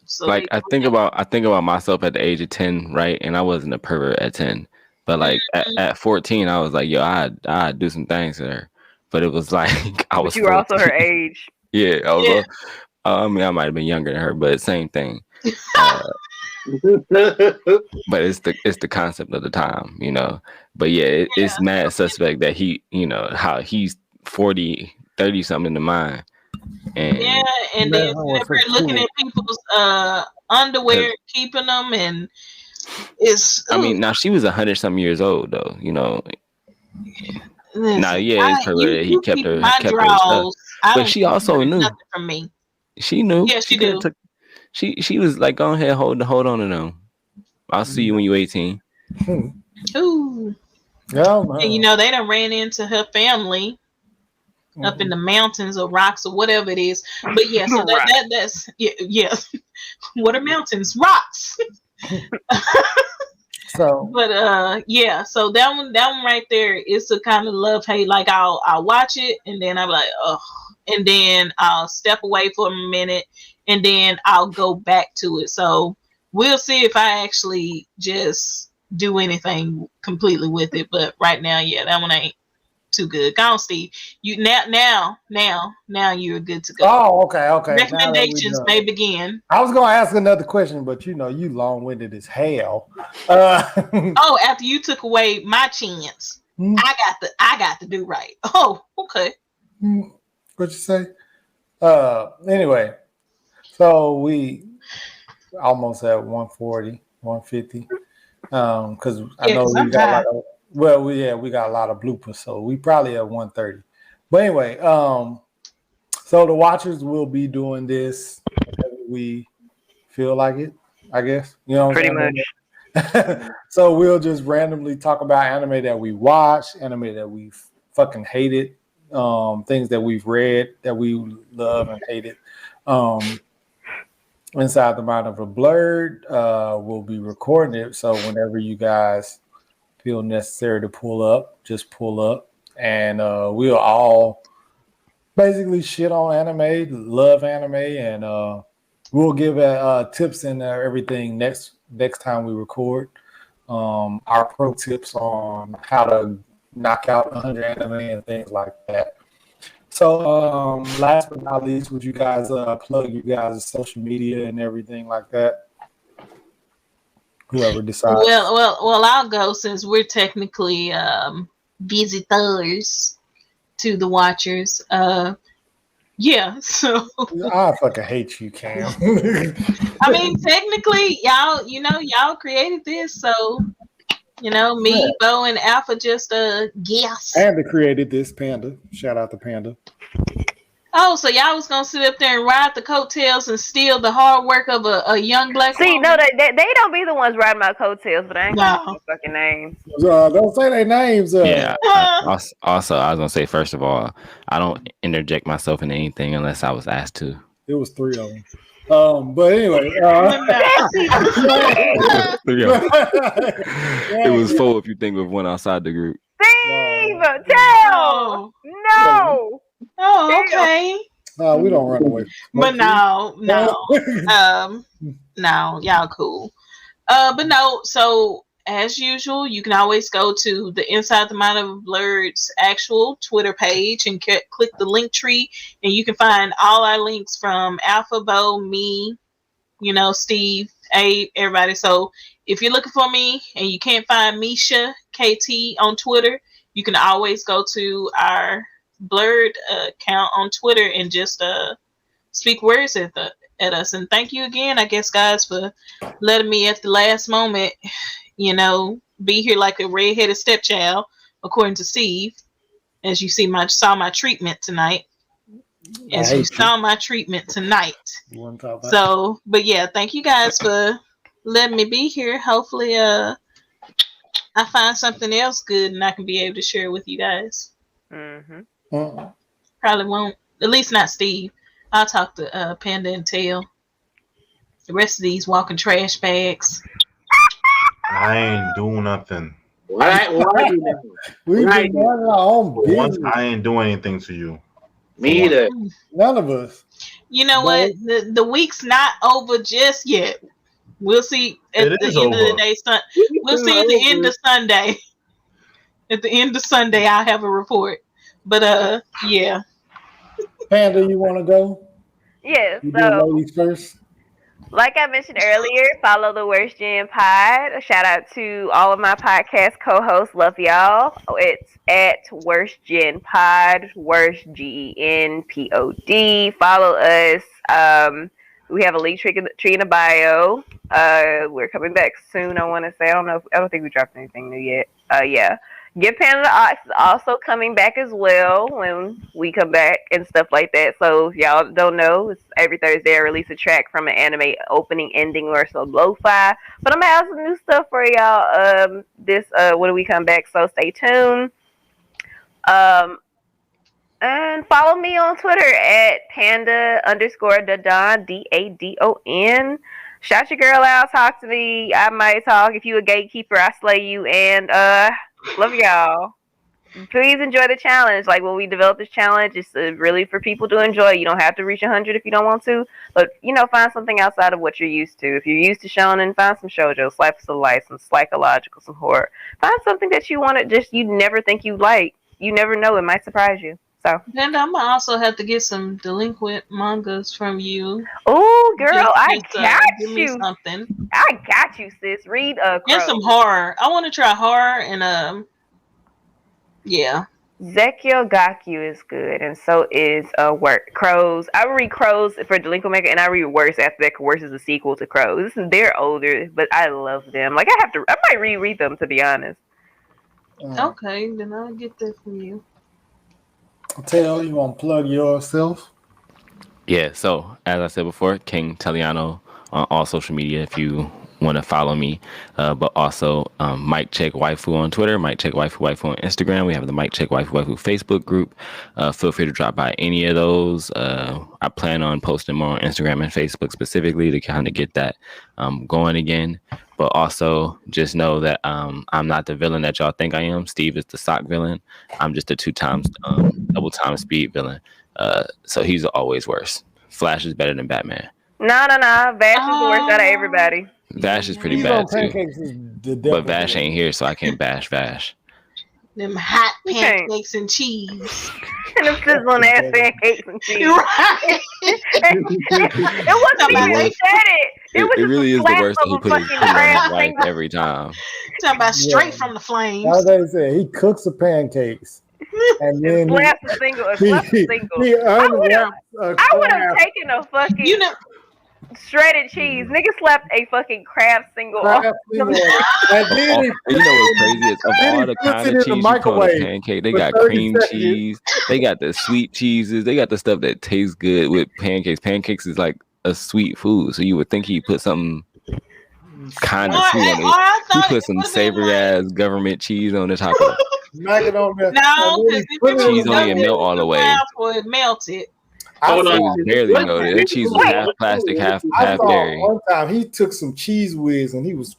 Speaker 6: So
Speaker 4: like I think about myself at the age of 10, right? And I wasn't a pervert at 10, but like at 14, I was like, yo, I'd do some things to her. But it was like I was.
Speaker 2: But you were also her age.
Speaker 4: Yeah, I was. I mean, I might have been younger than her, but same thing. But it's the concept of the time, But yeah, it's mad suspect that he, how he's 40, 30 something in the mind. And
Speaker 6: and then looking at people's underwear, keeping them, and it's.
Speaker 4: I mean, now she was 100-something years old, though.
Speaker 6: Listen,
Speaker 4: now, it's perverted. He kept her stuff, but she also knew.
Speaker 6: Nothing from me.
Speaker 4: She knew.
Speaker 6: Yeah, she do.
Speaker 4: She was like, go ahead, hold on to them. I'll see you when you're 18.
Speaker 6: Ooh.
Speaker 1: Oh, man.
Speaker 6: And they done ran into her family. Up in the mountains or rocks or whatever it is, but yeah, so that's yeah. What are mountains? Rocks.
Speaker 1: So,
Speaker 6: but so that one right there is a kind of love hate. Like I'll watch it and then I'm like, oh, and then I'll step away for a minute and then I'll go back to it. So we'll see if I actually just do anything completely with it. But right now, that one ain't too good. Go on, Steve. You now you're good to go.
Speaker 1: Oh, okay.
Speaker 6: Recommendations may begin.
Speaker 1: I was gonna ask another question, but you long-winded as hell.
Speaker 6: Oh, after you took away my chance, I got to do right. Oh, okay.
Speaker 1: What'd you say? Anyway, so we almost at 140, 150. Because I know we got we got a lot of bloopers, so we probably at 130. But anyway, so the watchers will be doing this whenever we feel like it, I guess.
Speaker 2: Pretty much.
Speaker 1: So we'll just randomly talk about anime that we watched, anime that we fucking hated, things that we've read that we love and hated. Inside the Mind of a Blurred, we'll be recording it. So whenever you guys feel necessary to pull up, just pull up, and we'll all basically shit on anime, love anime, and we'll give tips and everything next time we record. Our pro tips on how to knock out 100 anime and things like that. So last but not least, would you guys plug you guys' social media and everything like that? Whoever decides.
Speaker 6: Well, I'll go since we're technically visitors to the watchers. Yeah, so
Speaker 1: I fucking hate you, Cam.
Speaker 6: I mean, technically, y'all created this, so me, Bo, and Alpha just guess.
Speaker 1: Panda created this. Panda. Shout out to Panda.
Speaker 6: Oh, so y'all was gonna sit up there and ride the coattails and steal the hard work of a young black
Speaker 2: See,
Speaker 6: woman?
Speaker 2: no, they don't be the ones riding my coattails, but I ain't gonna say their fucking names.
Speaker 1: Don't say their names.
Speaker 4: Yeah. Also, I was gonna say first of all, I don't interject myself in anything unless I was asked to.
Speaker 1: It was 3 of them. But anyway,
Speaker 4: It was 4 if you think of one outside the group.
Speaker 2: Steve, tell no.
Speaker 6: Oh, okay.
Speaker 1: We don't run away.
Speaker 6: But no, y'all cool. But no, so as usual, you can always go to the Inside the Mind of a Blurred's actual Twitter page and click the link tree, and you can find all our links from Alpha, Bo, me, Steve, Abe, everybody. So if you're looking for me and you can't find Misha KT on Twitter, you can always go to our Blurred account on Twitter and just speak words at us. And thank you again, I guess, guys, for letting me at the last moment, be here like a redheaded stepchild, according to Steve. As you saw my treatment tonight. So, but yeah, thank you guys for letting me be here. Hopefully, I find something else good and I can be able to share with you guys.
Speaker 2: Mm-hmm.
Speaker 6: Probably won't. At least not Steve. I'll talk to Panda and Tail. The rest of these walking trash bags.
Speaker 5: I ain't doing nothing.
Speaker 3: Why do that?
Speaker 1: We can run our own
Speaker 5: Once
Speaker 1: business.
Speaker 5: I ain't doing anything to you.
Speaker 3: Me either.
Speaker 1: None of us.
Speaker 6: You know what? The week's not over just yet. We'll see at the end of the day. We'll see at the end of Sunday. At the end of Sunday, I'll have a report. But yeah.
Speaker 1: Panda, you want to go?
Speaker 2: Yeah.
Speaker 1: You
Speaker 2: So,
Speaker 1: do ladies first.
Speaker 2: like I mentioned earlier, follow the Worst Gen Pod. A shout out to all of my podcast co-hosts. Love y'all. It's at Worst Gen Pod. Worst GENPOD. Follow us. We have a link tree in a bio. We're coming back soon. I want to say. I don't think we dropped anything new yet. Yeah. Give Panda the Ox is also coming back as well when we come back and stuff like that. So if y'all don't know, it's every Thursday I release a track from an anime opening, ending, or some lo-fi. But I'm gonna have some new stuff for y'all. When we come back, so stay tuned. And follow me on Twitter at panda_dadon DADON. Shout your girl out, talk to me. I might talk. If you a gatekeeper, I slay you. And love y'all. Please enjoy the challenge. Like when we develop this challenge, it's really for people to enjoy. You don't have to reach 100 if you don't want to, but find something outside of what you're used to. If you're used to shonen, find some shoujo, slice of life, some psychological, some horror. Find something that you want to you never think you like. You never know, it might surprise you. So
Speaker 6: then I'm gonna also have to get some delinquent mangas from you.
Speaker 2: Oh, girl, I got
Speaker 6: give
Speaker 2: you.
Speaker 6: Me something.
Speaker 2: I got you, sis. Read
Speaker 6: Get some horror. I want to try horror and yeah.
Speaker 2: Zekio Gaku is good, and so is Crows. I read Crows for Delinquent Manga, and I read Worse after that. Worse is a sequel to Crows. They're older, but I love them. Like I might reread them to be honest.
Speaker 6: Okay, then I'll get that from you.
Speaker 1: Tail, you want to plug yourself?
Speaker 4: Yeah, so as I said before, King Taliano on all social media if you want to follow me. But also Mike Check Waifu on Twitter, Mike Check Waifu on Instagram. We have the Mike Check Waifu Facebook group. Feel free to drop by any of those. I plan on posting more on Instagram and Facebook specifically to kind of get that going again. But also just know that I'm not the villain that y'all think I am. Steve is the sock villain. I'm just a 2 times double time speed villain. So he's always worse. Flash is better than Batman.
Speaker 2: No. Vash is the worst out of everybody.
Speaker 4: Vash is pretty bad too. But Vash ain't here, so I can't bash Vash.
Speaker 6: Them hot pancakes and cheese.
Speaker 2: And them sizzling ass pancakes and cheese.
Speaker 6: Right.
Speaker 2: It wasn't me who said it.
Speaker 4: It really is the worst that he put his wife every time.
Speaker 6: Talking about straight from the flames.
Speaker 1: How they say he cooks the pancakes. and then
Speaker 2: slaps a single.
Speaker 1: he unwraps a
Speaker 2: I would have
Speaker 1: crab.
Speaker 2: taken a fucking
Speaker 6: You know,
Speaker 2: shredded cheese. Nigga slapped a fucking crab single
Speaker 1: Crab
Speaker 2: off.
Speaker 1: single, and then
Speaker 4: You know what's crazy is of
Speaker 1: then
Speaker 4: all
Speaker 1: he
Speaker 4: the
Speaker 1: puts
Speaker 4: kind
Speaker 1: it
Speaker 4: of
Speaker 1: in the
Speaker 4: cheese you put on a
Speaker 1: microwave
Speaker 4: pancake, they
Speaker 1: for
Speaker 4: got
Speaker 1: 30
Speaker 4: cream
Speaker 1: seconds.
Speaker 4: cheese, they got the sweet cheeses, they got the stuff that tastes good with pancakes. Pancakes is like a sweet food, so you would think he put something kind of sweet on
Speaker 6: or
Speaker 4: it.
Speaker 6: I
Speaker 4: He
Speaker 6: thought
Speaker 4: put
Speaker 6: it
Speaker 4: some
Speaker 6: would have been
Speaker 4: savory
Speaker 6: like,
Speaker 4: ass government cheese on the top of it.
Speaker 1: Smack it on there.
Speaker 6: no,
Speaker 1: and then
Speaker 6: because
Speaker 1: he
Speaker 6: if
Speaker 1: put
Speaker 6: it
Speaker 1: it
Speaker 6: was
Speaker 1: in
Speaker 4: Cheese
Speaker 1: the
Speaker 4: don't even
Speaker 1: microwave.
Speaker 4: melt all the way.
Speaker 6: for it melted.
Speaker 1: I
Speaker 3: Hold
Speaker 1: saw,
Speaker 3: on.
Speaker 4: It was barely
Speaker 3: What?
Speaker 4: melted. That cheese was
Speaker 2: Wait.
Speaker 4: half plastic, half
Speaker 1: I saw
Speaker 4: dairy.
Speaker 1: one time he took some cheese whiz and he was.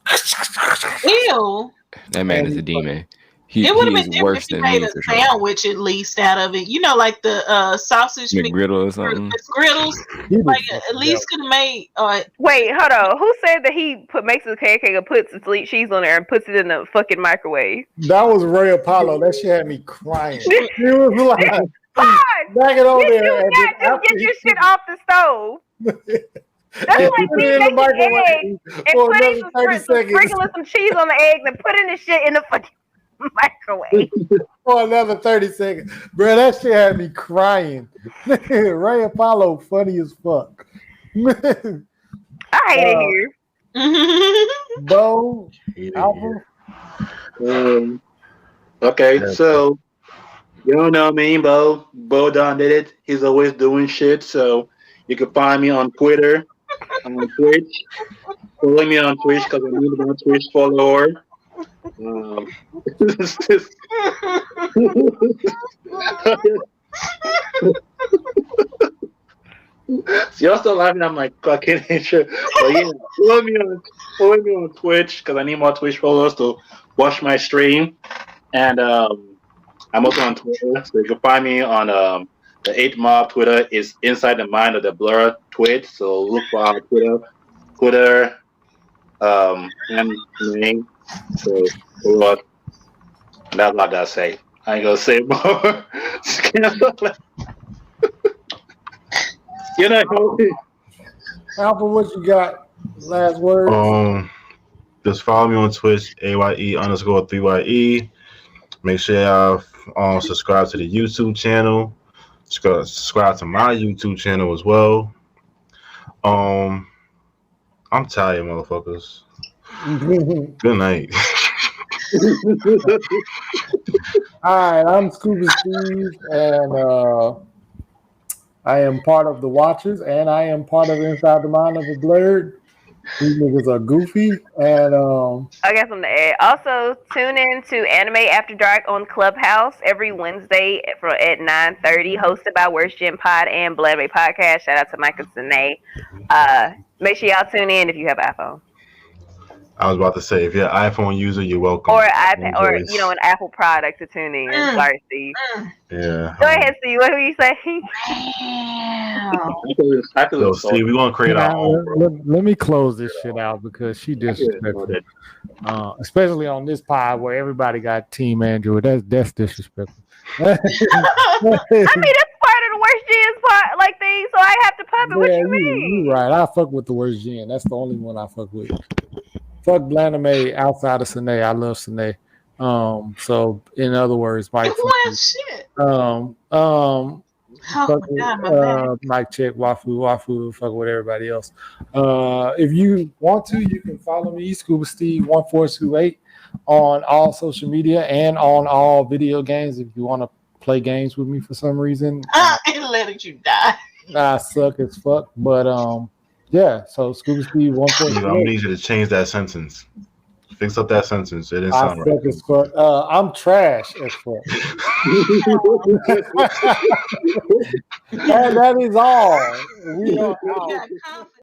Speaker 6: Ew.
Speaker 4: That man
Speaker 1: And
Speaker 4: is
Speaker 1: he
Speaker 4: a demon. He
Speaker 6: It would have
Speaker 4: is
Speaker 6: been different
Speaker 4: worse
Speaker 6: if you
Speaker 4: than
Speaker 6: made
Speaker 4: me
Speaker 6: a
Speaker 4: for sure.
Speaker 6: sandwich at least out of it. You know, like the sausage
Speaker 4: McGriddle or something.
Speaker 6: McGriddles.
Speaker 1: He was
Speaker 6: Like
Speaker 1: fucking
Speaker 6: at least could have made.
Speaker 2: Wait, hold on. Who said that he makes a pancake and puts sweet cheese on there and puts it in the fucking microwave?
Speaker 1: That was Ray Apollo. That shit had me crying. He was like,
Speaker 2: God,
Speaker 1: back it on
Speaker 2: did
Speaker 1: there.
Speaker 2: you
Speaker 1: And
Speaker 2: not
Speaker 1: then
Speaker 2: just
Speaker 1: after
Speaker 2: get
Speaker 1: he
Speaker 2: your shit off the stove? That's
Speaker 1: he
Speaker 2: like
Speaker 1: put
Speaker 2: me
Speaker 1: it in the
Speaker 2: making eggs
Speaker 1: microwave
Speaker 2: and
Speaker 1: for
Speaker 2: putting
Speaker 1: another 30
Speaker 2: some
Speaker 1: seconds.
Speaker 2: sprinkling some cheese on the eggs and putting the shit in the fucking microwave.
Speaker 1: For another 30 seconds. Bro, that shit had me crying. Ray Apollo, funny as fuck.
Speaker 2: I hate it here.
Speaker 1: Bo, Alpha.
Speaker 3: Okay, so you don't know me, Bo. Bo Don did it. He's always doing shit. So you can find me on Twitter, on Twitch. Follow me on Twitch because I need more Twitch follower. So you're still laughing at my fucking intro. But yeah, follow me on Twitch because I need more Twitch followers to watch my stream. And I'm also on Twitter, so you can find me on the 8 Mob Twitter is Inside the Mind of the Blur Twitch. So look for our Twitter and name. So follow us. That's all I gotta say. I ain't gonna say more. You know.
Speaker 1: Alpha, what you got? Last word.
Speaker 5: Just follow me on Twitch, AYE_3YE. Make sure y'all subscribe to the YouTube channel. Subscribe to my YouTube channel as well. I'm tired, motherfuckers. Good night.
Speaker 1: All right, I'm Scuba Steve, and I am part of the Watchers, and I am part of Inside the Mind of a Blurred. These niggas are goofy, and
Speaker 2: I got something to add. Also, tune in to Anime After Dark on Clubhouse every Wednesday at 9:30, hosted by Worst Gen Pod and Blood Ray Podcast. Shout out to Mike and Sine. Make sure y'all tune in if you have iPhone.
Speaker 5: I was about to say, if you're an iPhone user, you're welcome.
Speaker 2: Or iPad, or an Apple product to tune in. Sorry, Steve.
Speaker 5: Yeah.
Speaker 2: Go ahead, Steve. What were you saying?
Speaker 5: So, Steve, we're gonna create our own.
Speaker 1: let me close this shit out because she disrespectful. Especially on this pod where everybody got Team Android. That's disrespectful.
Speaker 2: I mean, that's part of the Worst Gen's part, like thing. So I have to pop it. What you mean?
Speaker 1: You right. I fuck with the Worst Gen. That's the only one I fuck with. Fuck Blaname outside of Sine. I love Sine. So in other words, Mike.
Speaker 6: Shit.
Speaker 1: Fuck with, Mike Check, Wafu, fuck with everybody else. If you want to, you can follow me, Scuba Steve 1428, on all social media and on all video games. If you want to play games with me for some reason,
Speaker 6: and letting you die.
Speaker 1: I suck as fuck. But yeah. So Scuba Steve 1428.
Speaker 5: I'm gonna need you to change that sentence. Fix up that sentence. It didn't sound right.
Speaker 1: As fuck. I'm trash as fuck. And that is all. We are out.